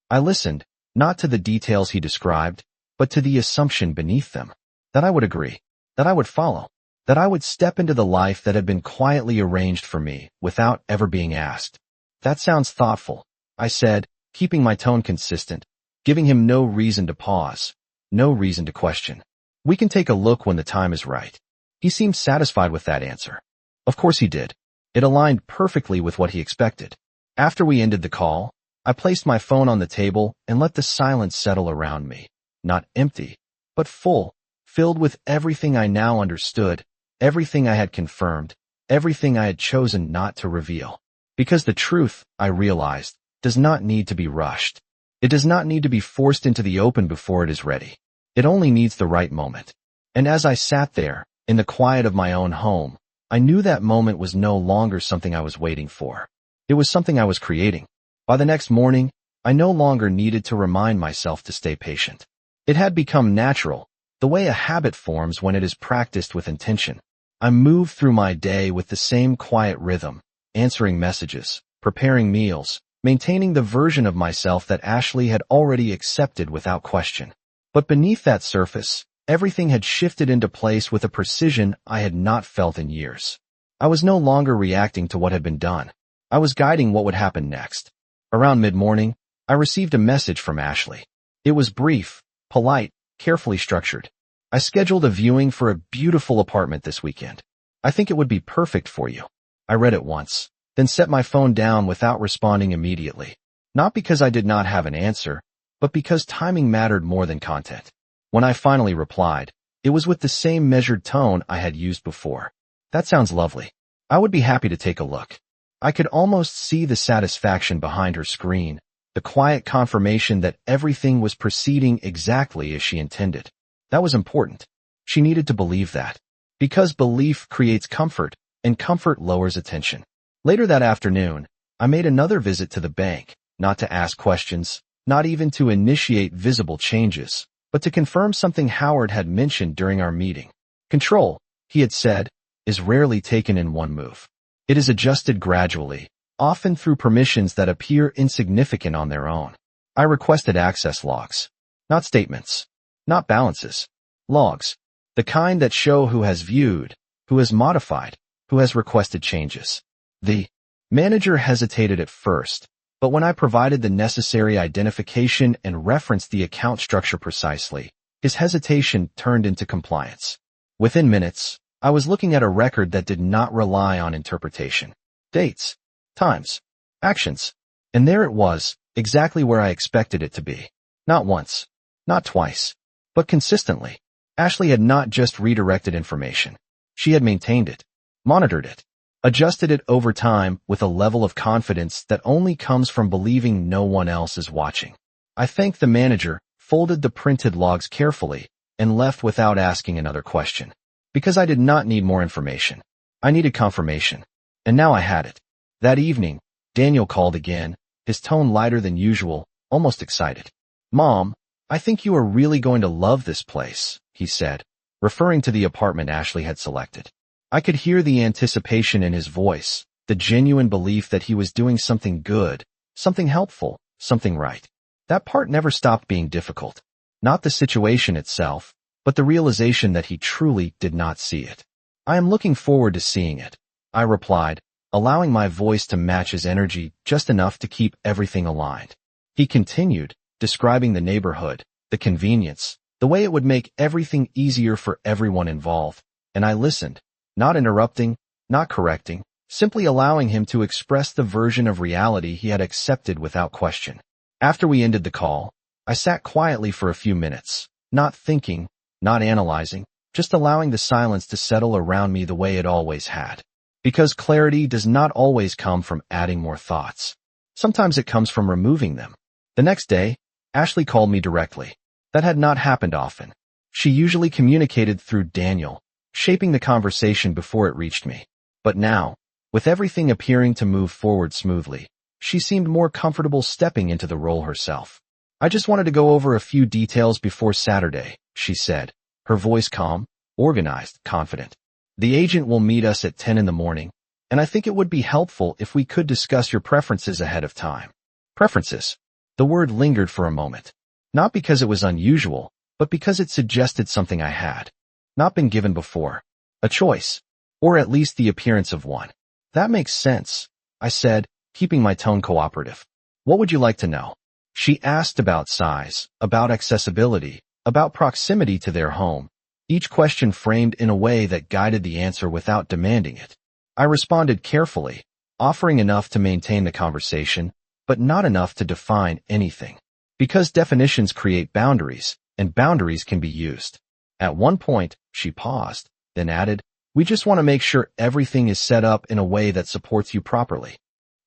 I listened, not to the details he described, but to the assumption beneath them, that I would agree, that I would follow, that I would step into the life that had been quietly arranged for me without ever being asked. "That sounds thoughtful," I said, keeping my tone consistent, giving him no reason to pause, no reason to question. "We can take a look when the time is right." He seemed satisfied with that answer. Of course he did. It aligned perfectly with what he expected. After we ended the call, I placed my phone on the table and let the silence settle around me. Not empty, but full, filled with everything I now understood, everything I had confirmed, everything I had chosen not to reveal. Because the truth, I realized, does not need to be rushed. It does not need to be forced into the open before it is ready. It only needs the right moment. And as I sat there, in the quiet of my own home, I knew that moment was no longer something I was waiting for. It was something I was creating. By the next morning, I no longer needed to remind myself to stay patient. It had become natural, the way a habit forms when it is practiced with intention. I moved through my day with the same quiet rhythm, answering messages, preparing meals, maintaining the version of myself that Ashley had already accepted without question. But beneath that surface, everything had shifted into place with a precision I had not felt in years. I was no longer reacting to what had been done. I was guiding what would happen next. Around mid-morning, I received a message from Ashley. It was brief, polite, carefully structured. "I scheduled a viewing for a beautiful apartment this weekend. I think it would be perfect for you." I read it once, then set my phone down without responding immediately. Not because I did not have an answer, but because timing mattered more than content. When I finally replied, it was with the same measured tone I had used before. "That sounds lovely. I would be happy to take a look." I could almost see the satisfaction behind her screen, the quiet confirmation that everything was proceeding exactly as she intended. That was important. She needed to believe that. Because belief creates comfort, and comfort lowers attention. Later that afternoon, I made another visit to the bank, not to ask questions, not even to initiate visible changes, but to confirm something Howard had mentioned during our meeting. Control, he had said, is rarely taken in one move. It is adjusted gradually, often through permissions that appear insignificant on their own. I requested access logs. Not statements. Not balances. Logs. The kind that show who has viewed, who has modified, who has requested changes. The manager hesitated at first, but when I provided the necessary identification and referenced the account structure precisely, his hesitation turned into compliance. Within minutes, I was looking at a record that did not rely on interpretation. Dates, times, actions. And there it was, exactly where I expected it to be. Not once, not twice, but consistently. Ashley had not just redirected information. She had maintained it, monitored it, adjusted it over time with a level of confidence that only comes from believing no one else is watching. I thanked the manager, folded the printed logs carefully, and left without asking another question. Because I did not need more information. I needed confirmation. And now I had it. That evening, Daniel called again, his tone lighter than usual, almost excited. "Mom, I think you are really going to love this place," he said, referring to the apartment Ashley had selected. I could hear the anticipation in his voice, the genuine belief that he was doing something good, something helpful, something right. That part never stopped being difficult. Not the situation itself, but the realization that he truly did not see it. "I am looking forward to seeing it," I replied, allowing my voice to match his energy just enough to keep everything aligned. He continued, describing the neighborhood, the convenience, the way it would make everything easier for everyone involved, and I listened, not interrupting, not correcting, simply allowing him to express the version of reality he had accepted without question. After we ended the call, I sat quietly for a few minutes, not thinking, not analyzing, just allowing the silence to settle around me the way it always had. Because clarity does not always come from adding more thoughts. Sometimes it comes from removing them. The next day, Ashley called me directly. That had not happened often. She usually communicated through Daniel, shaping the conversation before it reached me. But now, with everything appearing to move forward smoothly, she seemed more comfortable stepping into the role herself. I just wanted to go over a few details before Saturday, she said, her voice calm, organized, confident. The agent will meet us at 10 in the morning, and I think it would be helpful if we could discuss your preferences ahead of time. Preferences. The word lingered for a moment. Not because it was unusual, but because it suggested something I had not been given before. A choice. Or at least the appearance of one. That makes sense, I said, keeping my tone cooperative. What would you like to know? She asked about size, about accessibility, about proximity to their home, each question framed in a way that guided the answer without demanding it. I responded carefully, offering enough to maintain the conversation, but not enough to define anything. Because definitions create boundaries, and boundaries can be used. At one point, she paused, then added, "We just want to make sure everything is set up in a way that supports you properly."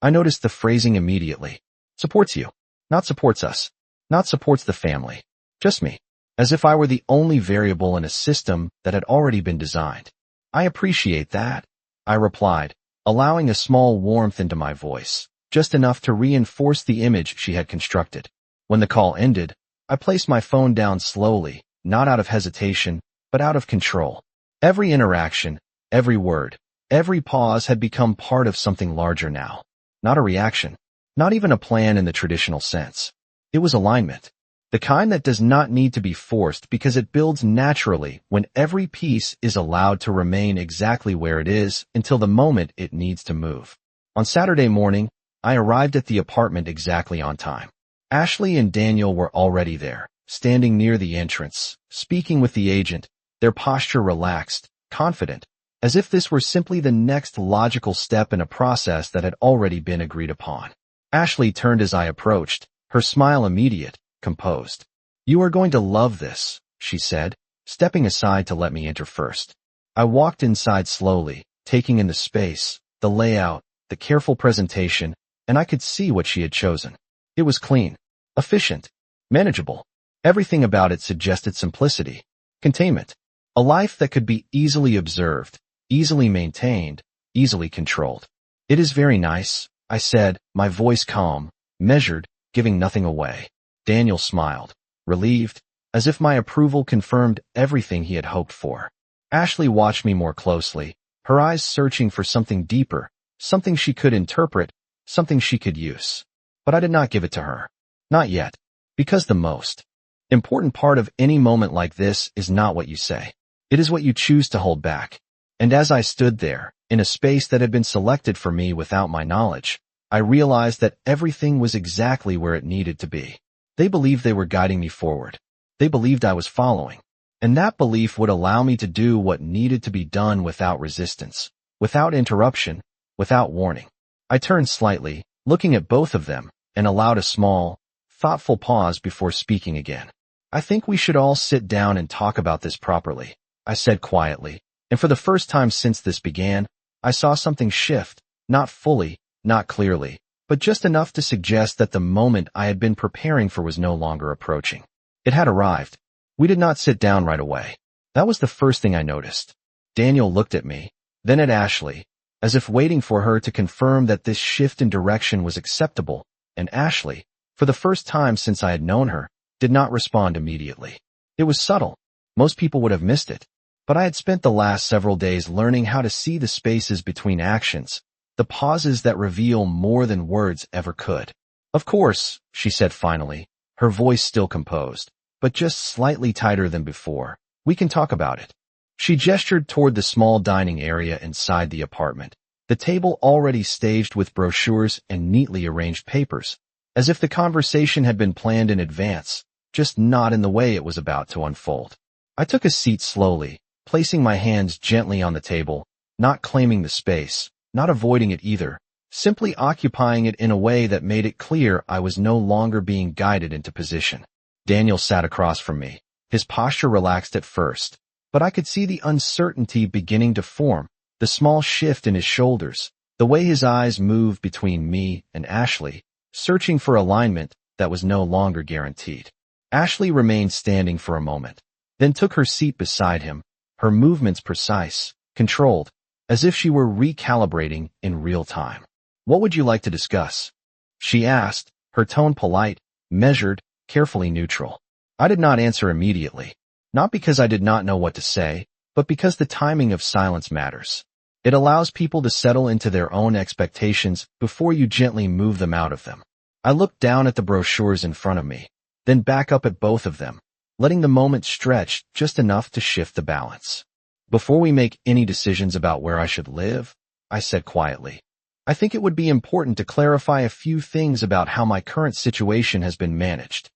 I noticed the phrasing immediately. Supports you. Not supports us. Not supports the family. Just me. As if I were the only variable in a system that had already been designed. I appreciate that, I replied, allowing a small warmth into my voice, just enough to reinforce the image she had constructed. When the call ended, I placed my phone down slowly, not out of hesitation, but out of control. Every interaction, every word, every pause had become part of something larger now. Not a reaction, not even a plan in the traditional sense. It was alignment. The kind that does not need to be forced because it builds naturally when every piece is allowed to remain exactly where it is until the moment it needs to move. On Saturday morning, I arrived at the apartment exactly on time. Ashley and Daniel were already there, standing near the entrance, speaking with the agent, their posture relaxed, confident, as if this were simply the next logical step in a process that had already been agreed upon. Ashley turned as I approached, her smile immediate, composed. "You are going to love this," she said, stepping aside to let me enter first. I walked inside slowly, taking in the space, the layout, the careful presentation, and I could see what she had chosen. It was clean, efficient, manageable. Everything about it suggested simplicity, containment, a life that could be easily observed, easily maintained, easily controlled. "It is very nice," I said, my voice calm, measured, giving nothing away. Daniel smiled, relieved, as if my approval confirmed everything he had hoped for. Ashley watched me more closely, her eyes searching for something deeper, something she could interpret, something she could use. But I did not give it to her. Not yet. Because the most important part of any moment like this is not what you say. It is what you choose to hold back. And as I stood there, in a space that had been selected for me without my knowledge, I realized that everything was exactly where it needed to be. They believed they were guiding me forward. They believed I was following. And that belief would allow me to do what needed to be done without resistance, without interruption, without warning. I turned slightly, looking at both of them, and allowed a small, thoughtful pause before speaking again. "I think we should all sit down and talk about this properly," I said quietly, and for the first time since this began, I saw something shift, not fully, not clearly, but just enough to suggest that the moment I had been preparing for was no longer approaching. It had arrived. We did not sit down right away. That was the first thing I noticed. Daniel looked at me, then at Ashley, as if waiting for her to confirm that this shift in direction was acceptable, and Ashley, for the first time since I had known her, did not respond immediately. It was subtle. Most people would have missed it. But I had spent the last several days learning how to see the spaces between actions, the pauses that reveal more than words ever could. "Of course," she said finally, her voice still composed, but just slightly tighter than before. "We can talk about it." She gestured toward the small dining area inside the apartment, the table already staged with brochures and neatly arranged papers, as if the conversation had been planned in advance, just not in the way it was about to unfold. I took a seat slowly, placing my hands gently on the table, not claiming the space, not avoiding it either, simply occupying it in a way that made it clear I was no longer being guided into position. Daniel sat across from me, his posture relaxed at first, but I could see the uncertainty beginning to form, the small shift in his shoulders, the way his eyes moved between me and Ashley, searching for alignment that was no longer guaranteed. Ashley remained standing for a moment, then took her seat beside him, her movements precise, controlled, as if she were recalibrating in real time. "What would you like to discuss?" she asked, her tone polite, measured, carefully neutral. I did not answer immediately, not because I did not know what to say, but because the timing of silence matters. It allows people to settle into their own expectations before you gently move them out of them. I looked down at the brochures in front of me, then back up at both of them, letting the moment stretch just enough to shift the balance. "Before we make any decisions about where I should live," I said quietly, "I think it would be important to clarify a few things about how my current situation has been managed."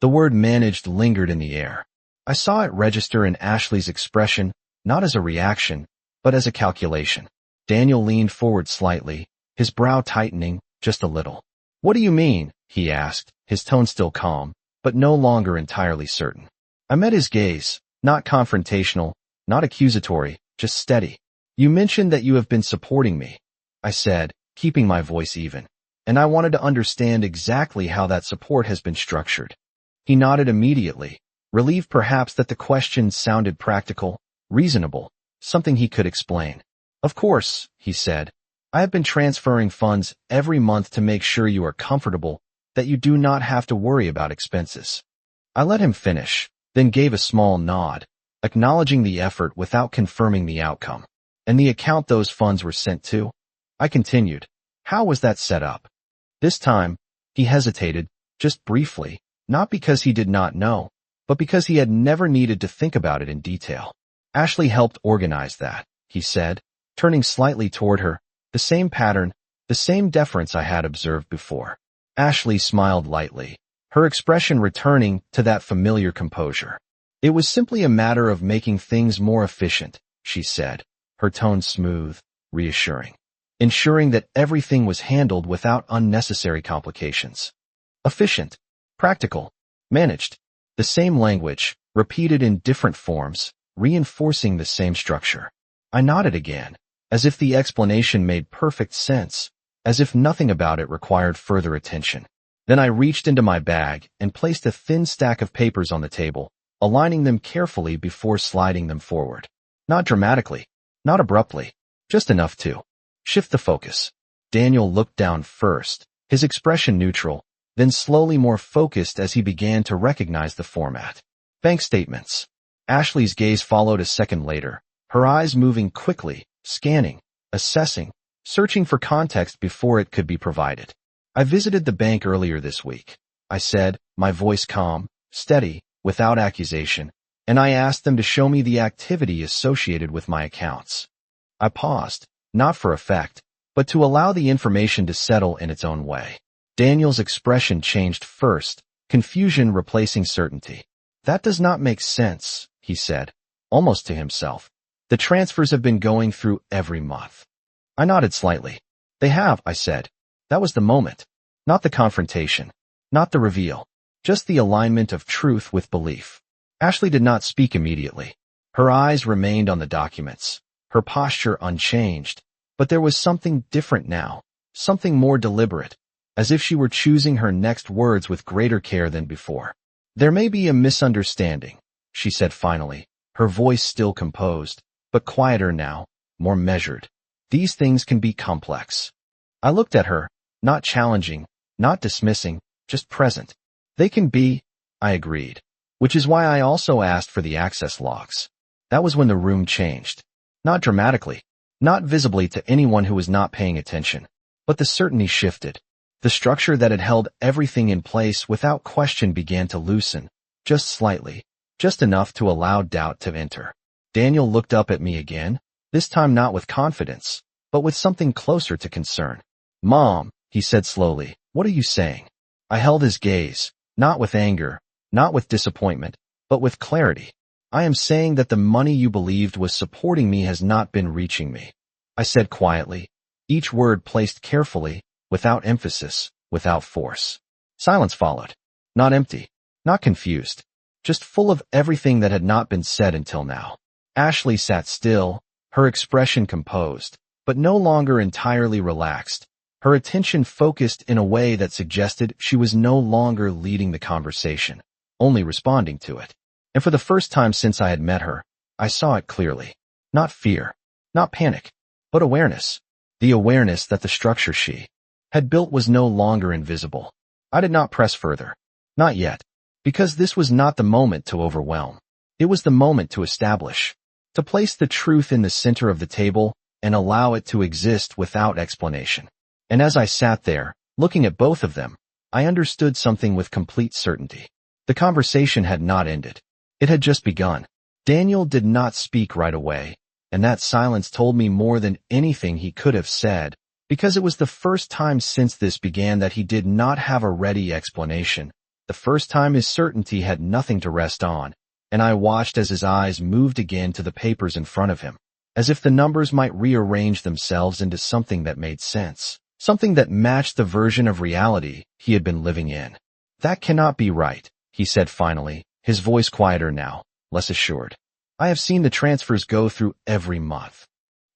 The word managed lingered in the air. I saw it register in Ashley's expression, not as a reaction, but as a calculation. Daniel leaned forward slightly, his brow tightening just a little. "What do you mean?" he asked, his tone still calm, but no longer entirely certain. I met his gaze, not confrontational, not accusatory, just steady. "You mentioned that you have been supporting me," I said, keeping my voice even, "and I wanted to understand exactly how that support has been structured." He nodded immediately, relieved perhaps that the question sounded practical, reasonable, something he could explain. "Of course," he said, "I have been transferring funds every month to make sure you are comfortable, that you do not have to worry about expenses." I let him finish, then gave a small nod, acknowledging the effort without confirming the outcome. "And the account those funds were sent to?" I continued. "How was that set up?" This time, he hesitated, just briefly, not because he did not know, but because he had never needed to think about it in detail. "Ashley helped organize that," he said, turning slightly toward her, the same pattern, the same deference I had observed before. Ashley smiled lightly, her expression returning to that familiar composure. "It was simply a matter of making things more efficient," she said, her tone smooth, reassuring, ensuring that everything was handled without unnecessary complications. Efficient, practical, managed. The same language, repeated in different forms, reinforcing the same structure. I nodded again, as if the explanation made perfect sense, as if nothing about it required further attention. Then I reached into my bag and placed a thin stack of papers on the table, aligning them carefully before sliding them forward. Not dramatically, not abruptly, just enough to shift the focus. Daniel looked down first, his expression neutral, then slowly more focused as he began to recognize the format. "Bank statements." Ashley's gaze followed a second later, her eyes moving quickly, scanning, assessing, searching for context before it could be provided. "I visited the bank earlier this week," I said, my voice calm, steady, without accusation, "and I asked them to show me the activity associated with my accounts." I paused, not for effect, but to allow the information to settle in its own way. Daniel's expression changed first, confusion replacing certainty. "That does not make sense," he said, almost to himself. "The transfers have been going through every month." I nodded slightly. "They have," I said. That was the moment. Not the confrontation. Not the reveal. Just the alignment of truth with belief. Ashley did not speak immediately. Her eyes remained on the documents, her posture unchanged, but there was something different now, something more deliberate, as if she were choosing her next words with greater care than before. "There may be a misunderstanding," she said finally, her voice still composed, but quieter now, more measured. "These things can be complex." I looked at her, not challenging, not dismissing, just present. "They can be," I agreed, which is why I also asked for the access logs. That was when the room changed. Not dramatically, not visibly to anyone who was not paying attention, but the certainty shifted. The structure that had held everything in place without question began to loosen, just slightly, just enough to allow doubt to enter. Daniel looked up at me again, this time not with confidence, but with something closer to concern. "Mom," he said slowly, "what are you saying?" I held his gaze, not with anger, not with disappointment, but with clarity. "I am saying that the money you believed was supporting me has not been reaching me," I said quietly, each word placed carefully, without emphasis, without force. Silence followed. Not empty, not confused, just full of everything that had not been said until now. Ashley sat still, her expression composed, but no longer entirely relaxed, Her attention focused in a way that suggested she was no longer leading the conversation, only responding to it. And for the first time since I had met her, I saw it clearly. Not fear, not panic, but awareness. The awareness that the structure she had built was no longer invisible. I did not press further. Not yet. Because this was not the moment to overwhelm. It was the moment to establish. To place the truth in the center of the table and allow it to exist without explanation. And as I sat there, looking at both of them, I understood something with complete certainty. The conversation had not ended. It had just begun. Daniel did not speak right away, and that silence told me more than anything he could have said, because it was the first time since this began that he did not have a ready explanation, the first time his certainty had nothing to rest on, and I watched as his eyes moved again to the papers in front of him, as if the numbers might rearrange themselves into something that made sense, something that matched the version of reality he had been living in. "That cannot be right," he said finally, his voice quieter now, less assured. "I have seen the transfers go through every month."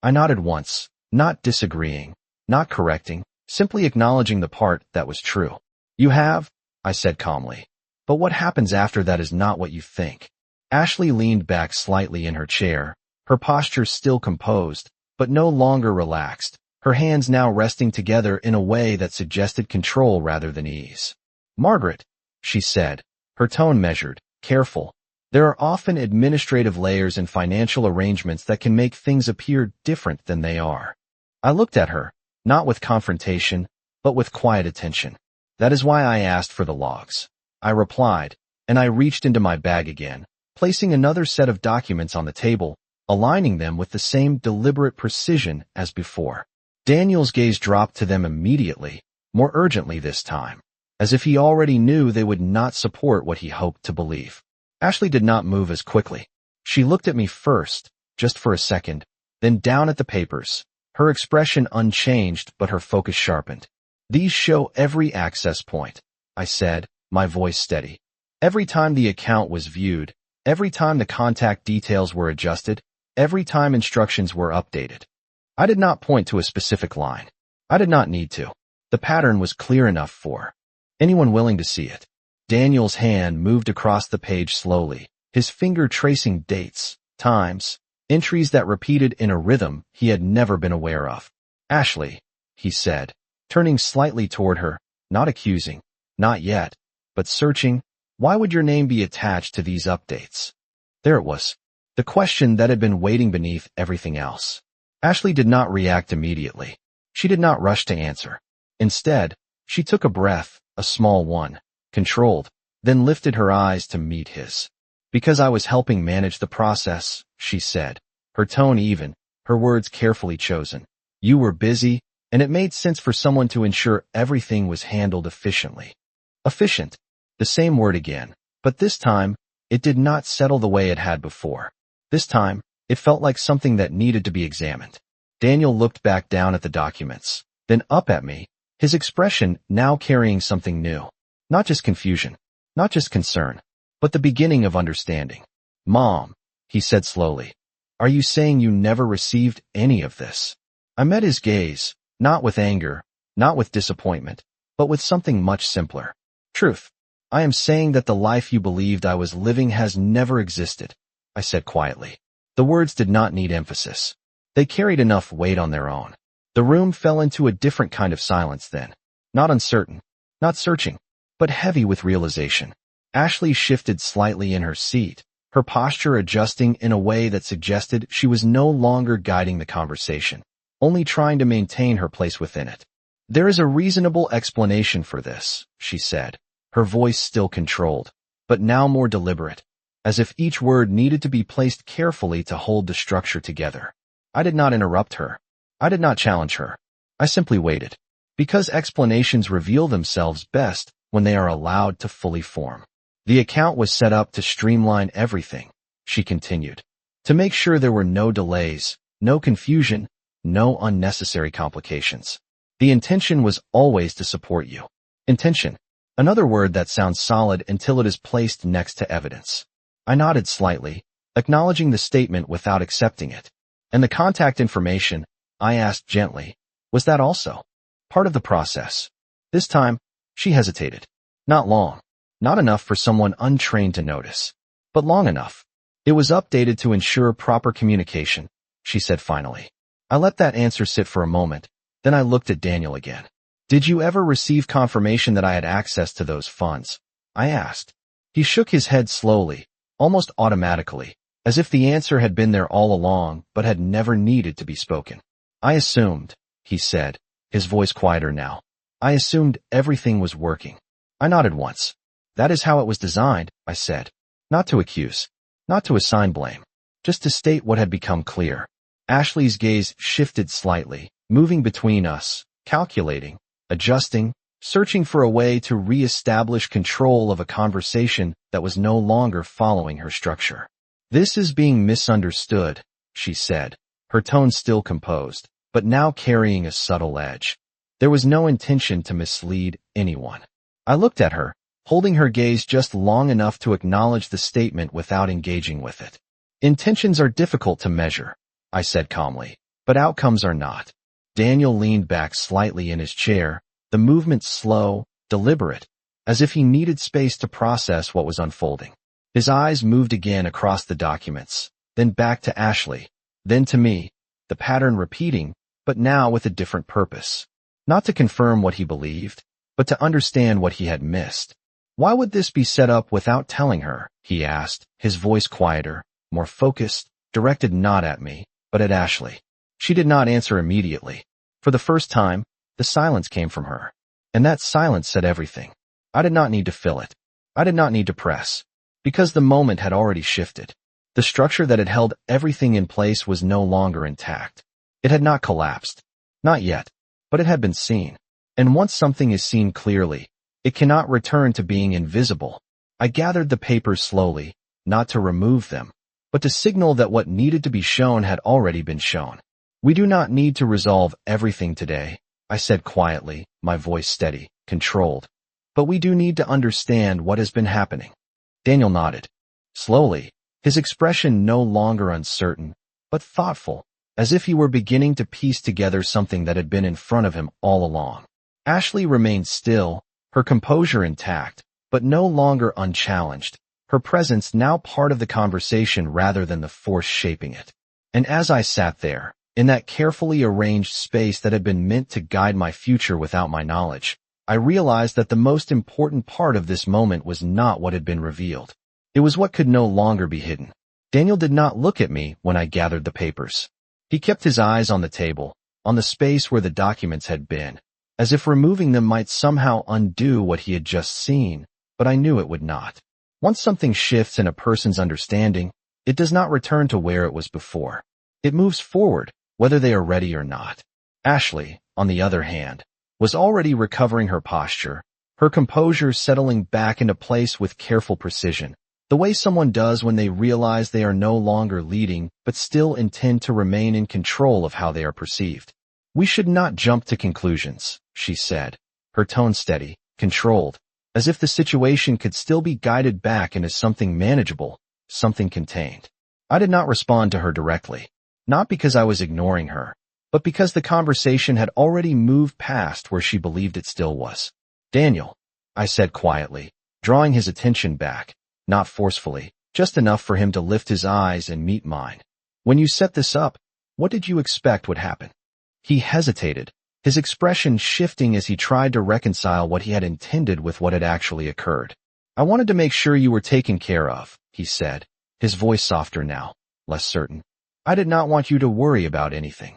I nodded once, not disagreeing, not correcting, simply acknowledging the part that was true. "You have," I said calmly. "But what happens after that is not what you think." Ashley leaned back slightly in her chair, her posture still composed, but no longer relaxed, her hands now resting together in a way that suggested control rather than ease. "Margaret," she said, her tone measured, careful, "there are often administrative layers in financial arrangements that can make things appear different than they are." I looked at her, not with confrontation, but with quiet attention. "That is why I asked for the logs," I replied, and I reached into my bag again, placing another set of documents on the table, aligning them with the same deliberate precision as before. Daniel's gaze dropped to them immediately, more urgently this time, as if he already knew they would not support what he hoped to believe. Ashley did not move as quickly. She looked at me first, just for a second, then down at the papers, her expression unchanged but her focus sharpened. "These show every access point," I said, my voice steady. "Every time the account was viewed, every time the contact details were adjusted, every time instructions were updated." I did not point to a specific line. I did not need to. The pattern was clear enough for anyone willing to see it. Daniel's hand moved across the page slowly, his finger tracing dates, times, entries that repeated in a rhythm he had never been aware of. "Ashley," he said, turning slightly toward her, not accusing, not yet, but searching, "why would your name be attached to these updates?" There it was, the question that had been waiting beneath everything else. Ashley did not react immediately. She did not rush to answer. Instead, she took a breath, a small one, controlled, then lifted her eyes to meet his. "Because I was helping manage the process," she said, her tone even, her words carefully chosen. "You were busy, and it made sense for someone to ensure everything was handled efficiently." Efficient. The same word again, but this time, it did not settle the way it had before. This time, it felt like something that needed to be examined. Daniel looked back down at the documents, then up at me, his expression now carrying something new. Not just confusion, not just concern, but the beginning of understanding. "Mom," he said slowly, "are you saying you never received any of this?" I met his gaze, not with anger, not with disappointment, but with something much simpler. "Truth. I am saying that the life you believed I was living has never existed," I said quietly. The words did not need emphasis. They carried enough weight on their own. The room fell into a different kind of silence then. Not uncertain, not searching, but heavy with realization. Ashley shifted slightly in her seat, her posture adjusting in a way that suggested she was no longer guiding the conversation, only trying to maintain her place within it. "There is a reasonable explanation for this," she said, her voice still controlled, but now more deliberate, as if each word needed to be placed carefully to hold the structure together. I did not interrupt her. I did not challenge her. I simply waited. Because explanations reveal themselves best when they are allowed to fully form. "The account was set up to streamline everything," she continued, "to make sure there were no delays, no confusion, no unnecessary complications. The intention was always to support you." Intention. Another word that sounds solid until it is placed next to evidence. I nodded slightly, acknowledging the statement without accepting it. "And the contact information," I asked gently, "was that also Part of the process. This time, she hesitated. Not long. Not enough for someone untrained to notice. But long enough. It was updated to ensure proper communication, she said finally. I let that answer sit for a moment, then I looked at Daniel again. Did you ever receive confirmation that I had access to those funds? I asked. He shook his head slowly, almost automatically, as if the answer had been there all along but had never needed to be spoken. I assumed, he said, his voice quieter now. I assumed everything was working. I nodded once. That is how it was designed, I said. Not to accuse. Not to assign blame. Just to state what had become clear. Ashley's gaze shifted slightly, moving between us, calculating, adjusting, searching for a way to reestablish control of a conversation that was no longer following her structure. This is being misunderstood, she said, her tone still composed, but now carrying a subtle edge. There was no intention to mislead anyone. I looked at her, holding her gaze just long enough to acknowledge the statement without engaging with it. Intentions are difficult to measure, I said calmly, but outcomes are not. Daniel leaned back slightly in his chair, the movement slow, deliberate, as if he needed space to process what was unfolding. His eyes moved again across the documents, then back to Ashley, then to me, the pattern repeating, but now with a different purpose. Not to confirm what he believed, but to understand what he had missed. Why would this be set up without telling her? He asked, his voice quieter, more focused, directed not at me, but at Ashley. She did not answer immediately. For the first time, the silence came from her. And that silence said everything. I did not need to fill it. I did not need to press. Because the moment had already shifted. The structure that had held everything in place was no longer intact. It had not collapsed. Not yet. But it had been seen. And once something is seen clearly, it cannot return to being invisible. I gathered the papers slowly, not to remove them, but to signal that what needed to be shown had already been shown. We do not need to resolve everything today, I said quietly, my voice steady, controlled. But we do need to understand what has been happening. Daniel nodded. Slowly, his expression no longer uncertain, but thoughtful, as if he were beginning to piece together something that had been in front of him all along. Ashley remained still, her composure intact, but no longer unchallenged, her presence now part of the conversation rather than the force shaping it. And as I sat there, in that carefully arranged space that had been meant to guide my future without my knowledge, I realized that the most important part of this moment was not what had been revealed. It was what could no longer be hidden. Daniel did not look at me when I gathered the papers. He kept his eyes on the table, on the space where the documents had been, as if removing them might somehow undo what he had just seen, but I knew it would not. Once something shifts in a person's understanding, it does not return to where it was before. It moves forward, whether they are ready or not. Ashley, on the other hand, was already recovering her posture, her composure settling back into place with careful precision, the way someone does when they realize they are no longer leading but still intend to remain in control of how they are perceived. We should not jump to conclusions, she said, her tone steady, controlled, as if the situation could still be guided back into something manageable, something contained. I did not respond to her directly, not because I was ignoring her, but because the conversation had already moved past where she believed it still was. Daniel, I said quietly, drawing his attention back, not forcefully, just enough for him to lift his eyes and meet mine. When you set this up, what did you expect would happen? He hesitated, his expression shifting as he tried to reconcile what he had intended with what had actually occurred. I wanted to make sure you were taken care of, he said, his voice softer now, less certain. I did not want you to worry about anything.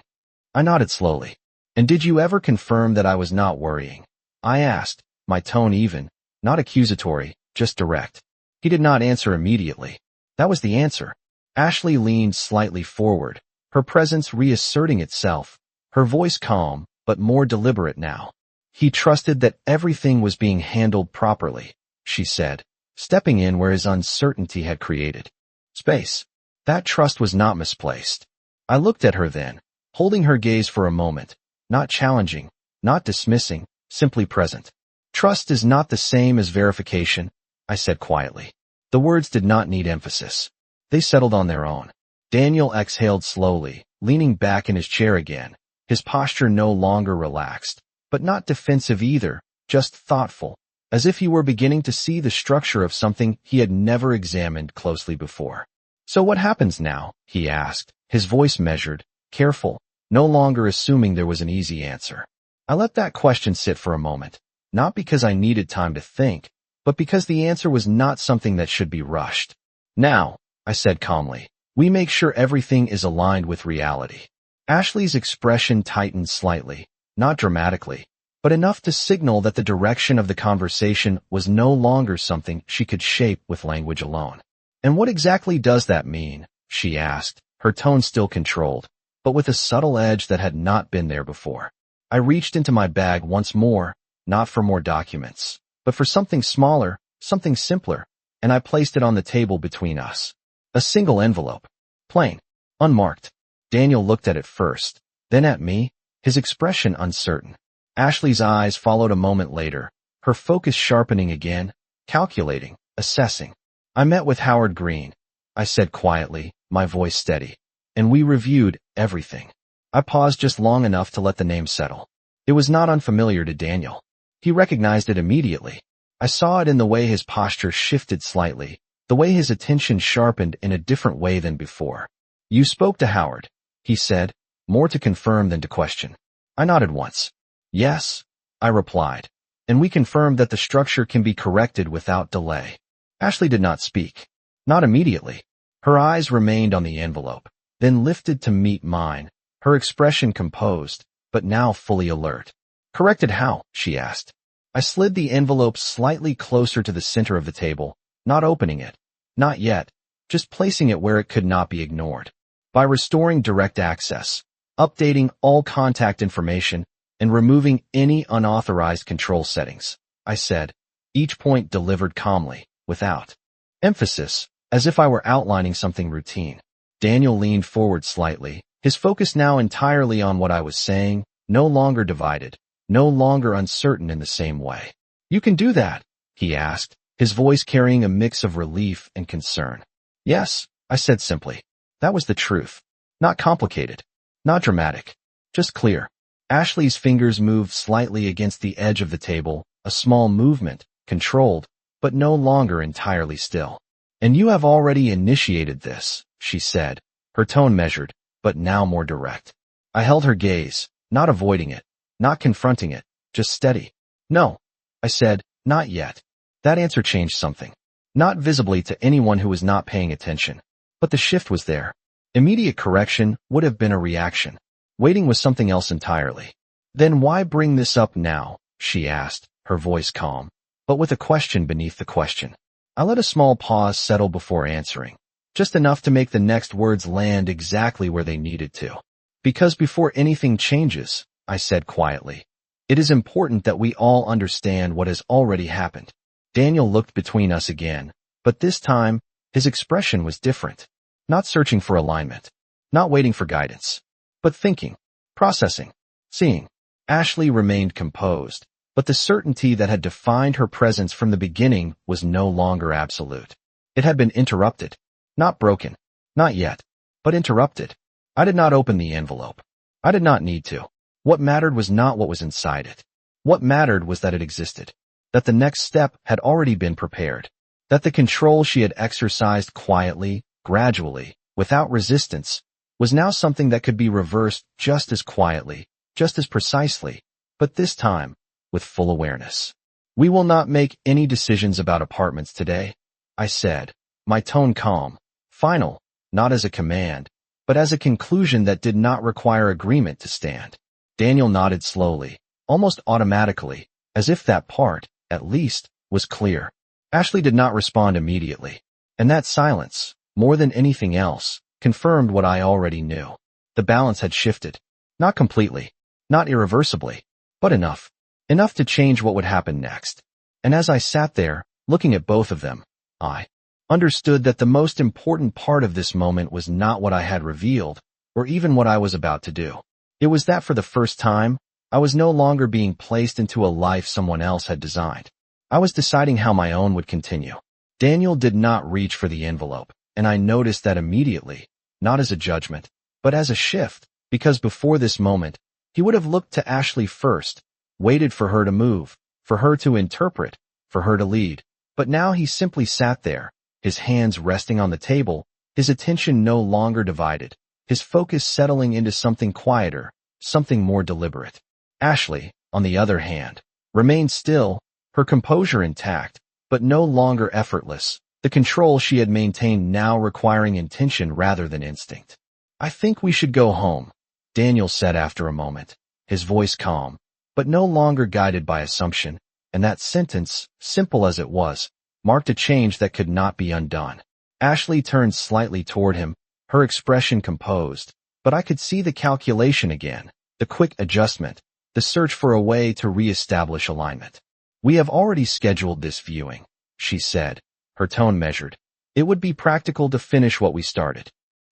I nodded slowly. And did you ever confirm that I was not worrying? I asked, my tone even, not accusatory, just direct. He did not answer immediately. That was the answer. Ashley leaned slightly forward, her presence reasserting itself, her voice calm, but more deliberate now. He trusted that everything was being handled properly, she said, stepping in where his uncertainty had created space. That trust was not misplaced. I looked at her then, holding her gaze for a moment, not challenging, not dismissing, simply present. Trust is not the same as verification, I said quietly. The words did not need emphasis. They settled on their own. Daniel exhaled slowly, leaning back in his chair again, his posture no longer relaxed, but not defensive either, just thoughtful, as if he were beginning to see the structure of something he had never examined closely before. "So what happens now?" he asked, his voice measured, careful, no longer assuming there was an easy answer. I let that question sit for a moment, not because I needed time to think, but because the answer was not something that should be rushed. "Now," I said calmly, "we make sure everything is aligned with reality." Ashley's expression tightened slightly, not dramatically, but enough to signal that the direction of the conversation was no longer something she could shape with language alone. "And what exactly does that mean?" she asked, her tone still controlled, but with a subtle edge that had not been there before. I reached into my bag once more, not for more documents, but for something smaller, something simpler, and I placed it on the table between us. A single envelope. Plain. Unmarked. Daniel looked at it first, then at me, his expression uncertain. Ashley's eyes followed a moment later, her focus sharpening again, calculating, assessing. "I met with Howard Green," I said quietly, my voice steady, "and we reviewed everything." I paused just long enough to let the name settle. It was not unfamiliar to Daniel. He recognized it immediately. I saw it in the way his posture shifted slightly, the way his attention sharpened in a different way than before. "You spoke to Howard," he said, more to confirm than to question. I nodded once. "Yes," I replied, "and we confirmed that the structure can be corrected without delay." Ashley did not speak. Not immediately. Her eyes remained on the envelope, then lifted to meet mine, her expression composed, but now fully alert. "Corrected how?" she asked. I slid the envelope slightly closer to the center of the table, not opening it. Not yet, just placing it where it could not be ignored. "By restoring direct access, updating all contact information, and removing any unauthorized control settings," I said, each point delivered calmly, without emphasis, as if I were outlining something routine. Daniel leaned forward slightly, his focus now entirely on what I was saying, no longer divided, no longer uncertain in the same way. "You can do that?" he asked, his voice carrying a mix of relief and concern. "Yes," I said simply. That was the truth. Not complicated, not dramatic, just clear. Ashley's fingers moved slightly against the edge of the table, a small movement, controlled, but no longer entirely still. "And you have already initiated this," she said, her tone measured, but now more direct. I held her gaze, not avoiding it, not confronting it, just steady. "No," I said, "not yet." That answer changed something. Not visibly to anyone who was not paying attention. But the shift was there. Immediate correction would have been a reaction. Waiting was something else entirely. "Then why bring this up now?" she asked, her voice calm, but with a question beneath the question. I let a small pause settle before answering, just enough to make the next words land exactly where they needed to. "Because before anything changes," I said quietly, "it is important that we all understand what has already happened." Daniel looked between us again, but this time, his expression was different. Not searching for alignment, not waiting for guidance, but thinking, processing, seeing. Ashley remained composed, but the certainty that had defined her presence from the beginning was no longer absolute. It had been interrupted, not broken, not yet, but interrupted. I did not open the envelope. I did not need to. What mattered was not what was inside it. What mattered was that it existed, that the next step had already been prepared, that the control she had exercised quietly, gradually, without resistance, was now something that could be reversed just as quietly, just as precisely, but this time, with full awareness. "We will not make any decisions about apartments today," I said, my tone calm, final, not as a command, but as a conclusion that did not require agreement to stand. Daniel nodded slowly, almost automatically, as if that part, at least, was clear. Ashley did not respond immediately, and that silence, more than anything else, confirmed what I already knew. The balance had shifted. Not completely, not irreversibly, but enough. Enough to change what would happen next. And as I sat there, looking at both of them, I understood that the most important part of this moment was not what I had revealed, or even what I was about to do. It was that for the first time, I was no longer being placed into a life someone else had designed. I was deciding how my own would continue. Daniel did not reach for the envelope, and I noticed that immediately, not as a judgment, but as a shift, because before this moment, he would have looked to Ashley first, waited for her to move, for her to interpret, for her to lead. But now he simply sat there, his hands resting on the table, his attention no longer divided, his focus settling into something quieter, something more deliberate. Ashley, on the other hand, remained still, her composure intact, but no longer effortless, the control she had maintained now requiring intention rather than instinct. "I think we should go home," Daniel said after a moment, his voice calm, but no longer guided by assumption, and that sentence, simple as it was, marked a change that could not be undone. Ashley turned slightly toward him, her expression composed, but I could see the calculation again, the quick adjustment, the search for a way to reestablish alignment. "We have already scheduled this viewing," she said, her tone measured. "It would be practical to finish what we started."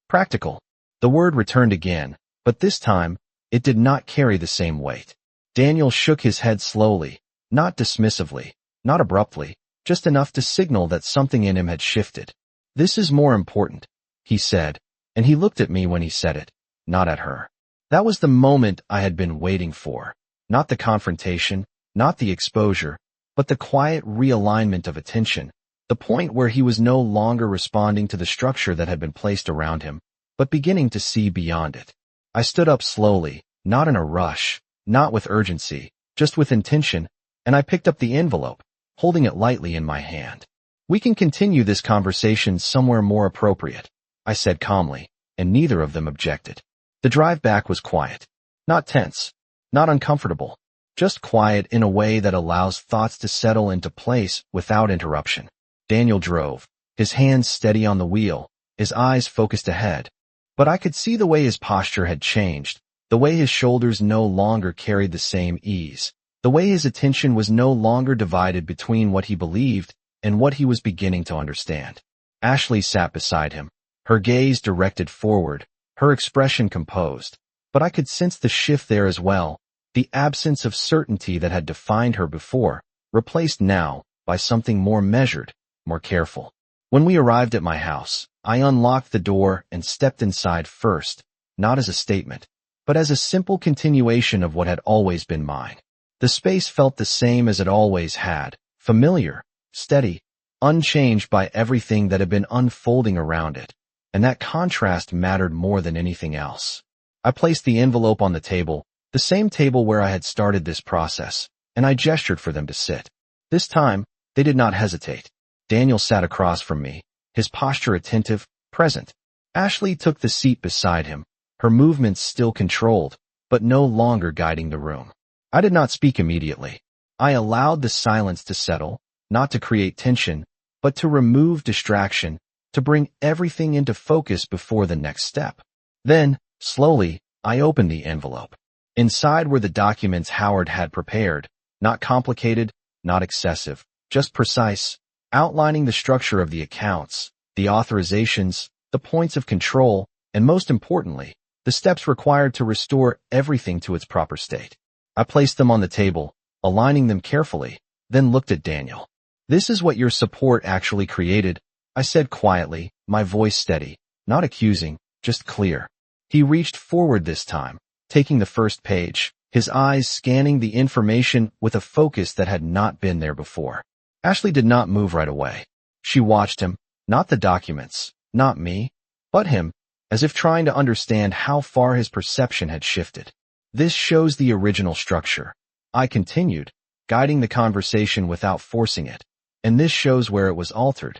Practical. The word returned again, but this time, it did not carry the same weight. Daniel shook his head slowly, not dismissively, not abruptly, just enough to signal that something in him had shifted. "This is more important," he said, and he looked at me when he said it, not at her. That was the moment I had been waiting for. Not the confrontation, not the exposure, but the quiet realignment of attention, the point where he was no longer responding to the structure that had been placed around him, but beginning to see beyond it. I stood up slowly, not in a rush, not with urgency, just with intention, and I picked up the envelope, holding it lightly in my hand. "We can continue this conversation somewhere more appropriate," I said calmly, and neither of them objected. The drive back was quiet. Not tense, not uncomfortable, just quiet in a way that allows thoughts to settle into place without interruption. Daniel drove, his hands steady on the wheel, his eyes focused ahead. But I could see the way his posture had changed, the way his shoulders no longer carried the same ease, the way his attention was no longer divided between what he believed and what he was beginning to understand. Ashley sat beside him, her gaze directed forward, her expression composed, but I could sense the shift there as well, the absence of certainty that had defined her before, replaced now by something more measured, more careful. When we arrived at my house, I unlocked the door and stepped inside first, not as a statement, but as a simple continuation of what had always been mine. The space felt the same as it always had, familiar, steady, unchanged by everything that had been unfolding around it, and that contrast mattered more than anything else. I placed the envelope on the table, the same table where I had started this process, and I gestured for them to sit. This time, they did not hesitate. Daniel sat across from me, his posture attentive, present. Ashley took the seat beside him, her movements still controlled, but no longer guiding the room. I did not speak immediately. I allowed the silence to settle, not to create tension, but to remove distraction, to bring everything into focus before the next step. Then, slowly, I opened the envelope. Inside were the documents Howard had prepared, not complicated, not excessive, just precise, outlining the structure of the accounts, the authorizations, the points of control, and most importantly, the steps required to restore everything to its proper state. I placed them on the table, aligning them carefully, then looked at Daniel. "This is what your support actually created," I said quietly, my voice steady, not accusing, just clear. He reached forward this time, taking the first page, his eyes scanning the information with a focus that had not been there before. Ashley did not move right away. She watched him, not the documents, not me, but him, as if trying to understand how far his perception had shifted. "This shows the original structure," I continued, guiding the conversation without forcing it, "and this shows where it was altered."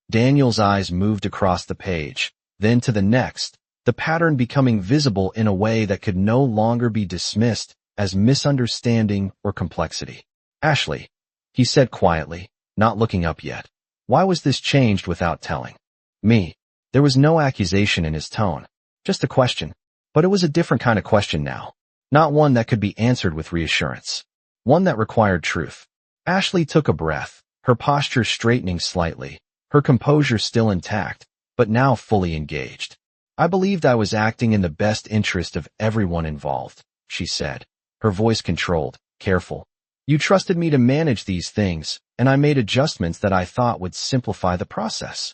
Daniel's eyes moved across the page, then to the next, the pattern becoming visible in a way that could no longer be dismissed as misunderstanding or complexity. "Ashley," he said quietly, not looking up yet, "why was this changed without telling me?" There was no accusation in his tone, just a question, but it was a different kind of question now, not one that could be answered with reassurance, one that required truth. Ashley took a breath, her posture straightening slightly, her composure still intact, but now fully engaged. "I believed I was acting in the best interest of everyone involved," she said, her voice controlled, careful. "You trusted me to manage these things, and I made adjustments that I thought would simplify the process."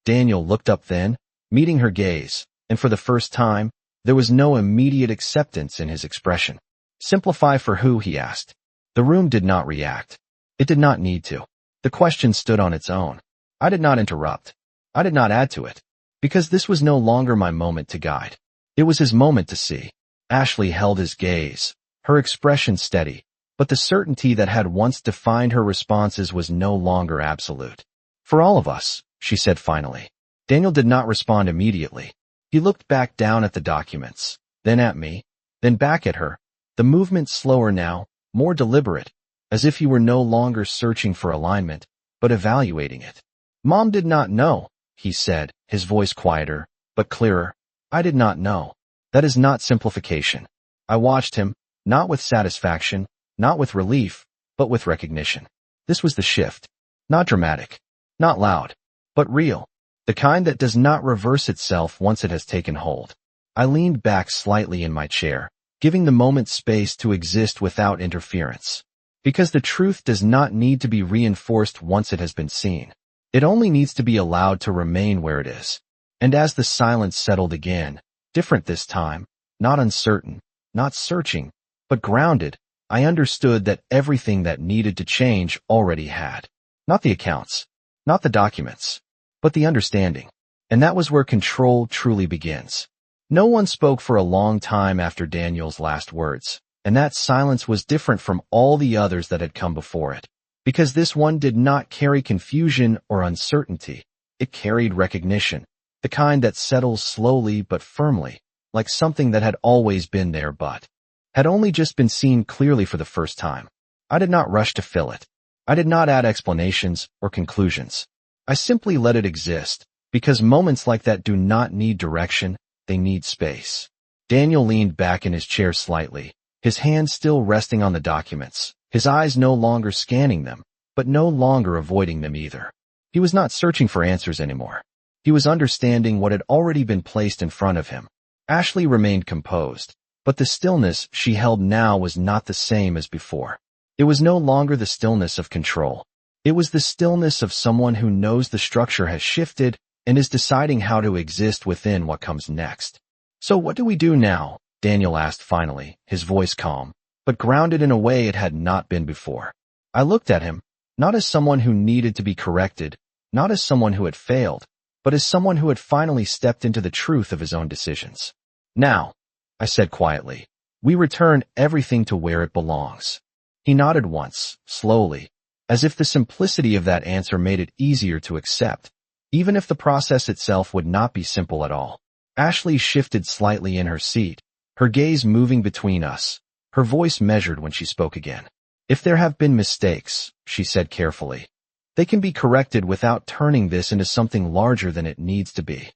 Daniel looked up then, meeting her gaze, and for the first time, there was no immediate acceptance in his expression. "Simplify for who?" he asked. The room did not react. It did not need to. The question stood on its own. I did not interrupt. I did not add to it. Because this was no longer my moment to guide. It was his moment to see. Ashley held his gaze, her expression steady, but the certainty that had once defined her responses was no longer absolute. For all of us, she said finally. Daniel did not respond immediately. He looked back down at the documents, then at me, then back at her, the movement slower now, more deliberate, as if he were no longer searching for alignment, but evaluating it. Mom did not know, he said, his voice quieter, but clearer. I did not know. That is not simplification. I watched him, not with satisfaction, not with relief, but with recognition. This was the shift. Not dramatic, not loud, but real. The kind that does not reverse itself once it has taken hold. I leaned back slightly in my chair, giving the moment space to exist without interference. Because the truth does not need to be reinforced once it has been seen. It only needs to be allowed to remain where it is. And as the silence settled again, different this time, not uncertain, not searching, but grounded, I understood that everything that needed to change already had. Not the accounts, not the documents, but the understanding. And that was where control truly begins. No one spoke for a long time after Daniel's last words, and that silence was different from all the others that had come before it. Because this one did not carry confusion or uncertainty. It carried recognition, the kind that settles slowly but firmly, like something that had always been there but had only just been seen clearly for the first time. I did not rush to fill it. I did not add explanations or conclusions. I simply let it exist, because moments like that do not need direction, they need space. Daniel leaned back in his chair slightly, his hands still resting on the documents, his eyes no longer scanning them, but no longer avoiding them either. He was not searching for answers anymore. He was understanding what had already been placed in front of him. Ashley remained composed, but the stillness she held now was not the same as before. It was no longer the stillness of control. It was the stillness of someone who knows the structure has shifted and is deciding how to exist within what comes next. So what do we do now? Daniel asked finally, his voice calm, but grounded in a way it had not been before. I looked at him, not as someone who needed to be corrected, not as someone who had failed, but as someone who had finally stepped into the truth of his own decisions. Now, I said quietly, we return everything to where it belongs. He nodded once, slowly, as if the simplicity of that answer made it easier to accept, even if the process itself would not be simple at all. Ashley shifted slightly in her seat, her gaze moving between us, her voice measured when she spoke again. If there have been mistakes, she said carefully, they can be corrected without turning this into something larger than it needs to be.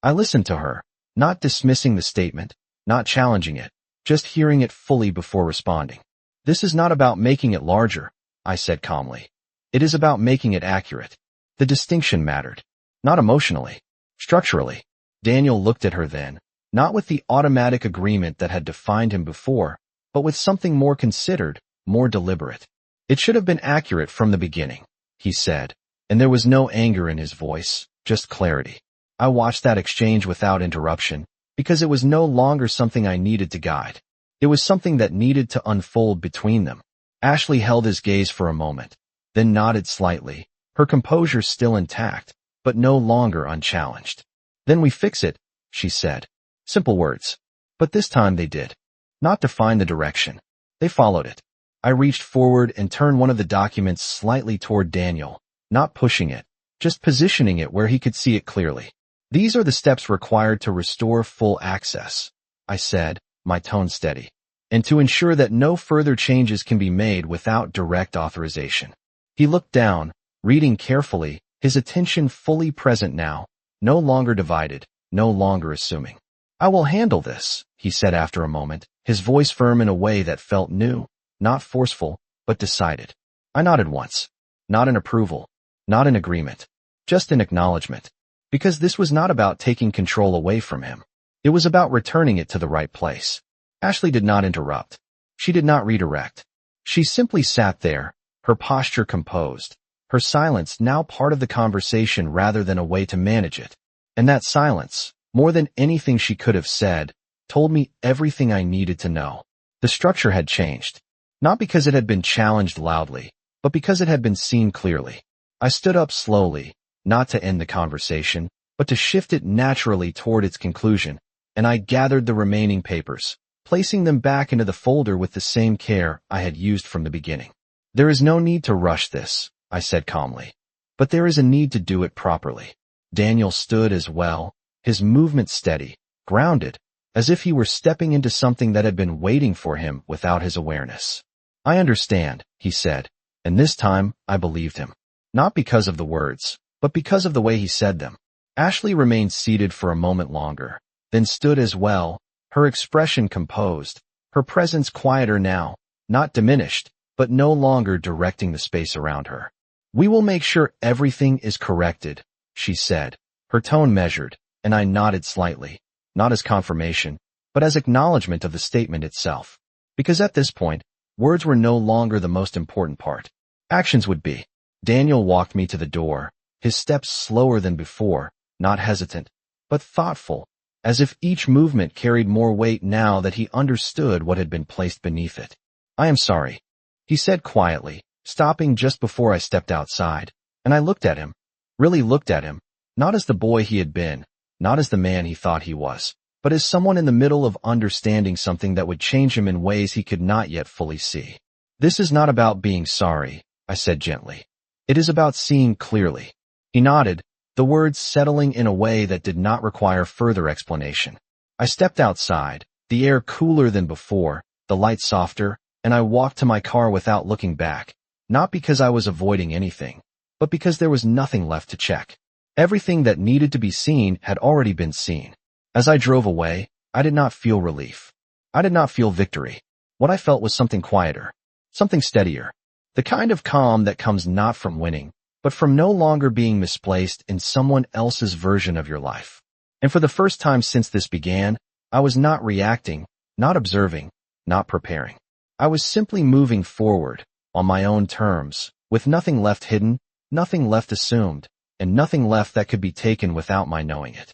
I listened to her, not dismissing the statement, not challenging it, just hearing it fully before responding. This is not about making it larger, I said calmly. It is about making it accurate. The distinction mattered. Not emotionally, structurally. Daniel looked at her then, not with the automatic agreement that had defined him before, but with something more considered, more deliberate. It should have been accurate from the beginning, he said, and there was no anger in his voice, just clarity. I watched that exchange without interruption, because it was no longer something I needed to guide. It was something that needed to unfold between them. Ashley held his gaze for a moment, then nodded slightly, her composure still intact, but no longer unchallenged. Then we fix it, she said. Simple words. But this time they did. Not define the direction. They followed it. I reached forward and turned one of the documents slightly toward Daniel, not pushing it, just positioning it where he could see it clearly. These are the steps required to restore full access, I said, my tone steady, and to ensure that no further changes can be made without direct authorization. He looked down, reading carefully, his attention fully present now, no longer divided, no longer assuming. I will handle this, he said after a moment, his voice firm in a way that felt new, not forceful, but decided. I nodded once, not in approval, not in agreement, just in acknowledgement. Because this was not about taking control away from him. It was about returning it to the right place. Ashley did not interrupt. She did not redirect. She simply sat there, her posture composed, her silence now part of the conversation rather than a way to manage it. And that silence, more than anything she could have said, told me everything I needed to know. The structure had changed. Not because it had been challenged loudly, but because it had been seen clearly. I stood up slowly, not to end the conversation, but to shift it naturally toward its conclusion, and I gathered the remaining papers, placing them back into the folder with the same care I had used from the beginning. There is no need to rush this, I said calmly, but there is a need to do it properly. Daniel stood as well, his movement steady, grounded, as if he were stepping into something that had been waiting for him without his awareness. I understand, he said, and this time I believed him. Not because of the words, but because of the way he said them. Ashley remained seated for a moment longer, then stood as well, her expression composed, her presence quieter now, not diminished, but no longer directing the space around her. "We will make sure everything is corrected," she said, her tone measured, and I nodded slightly, not as confirmation, but as acknowledgement of the statement itself. Because at this point, words were no longer the most important part. Actions would be. Daniel walked me to the door, his steps slower than before, not hesitant, but thoughtful, as if each movement carried more weight now that he understood what had been placed beneath it. "I am sorry," he said quietly, stopping just before I stepped outside, and I looked at him, really looked at him, not as the boy he had been, not as the man he thought he was, but as someone in the middle of understanding something that would change him in ways he could not yet fully see. "This is not about being sorry," I said gently. "It is about seeing clearly." He nodded, the words settling in a way that did not require further explanation. I stepped outside, the air cooler than before, the light softer, and I walked to my car without looking back, not because I was avoiding anything, but because there was nothing left to check. Everything that needed to be seen had already been seen. As I drove away, I did not feel relief. I did not feel victory. What I felt was something quieter, something steadier, the kind of calm that comes not from winning, but from no longer being misplaced in someone else's version of your life. And for the first time since this began, I was not reacting, not observing, not preparing. I was simply moving forward, on my own terms, with nothing left hidden, nothing left assumed, and nothing left that could be taken without my knowing it.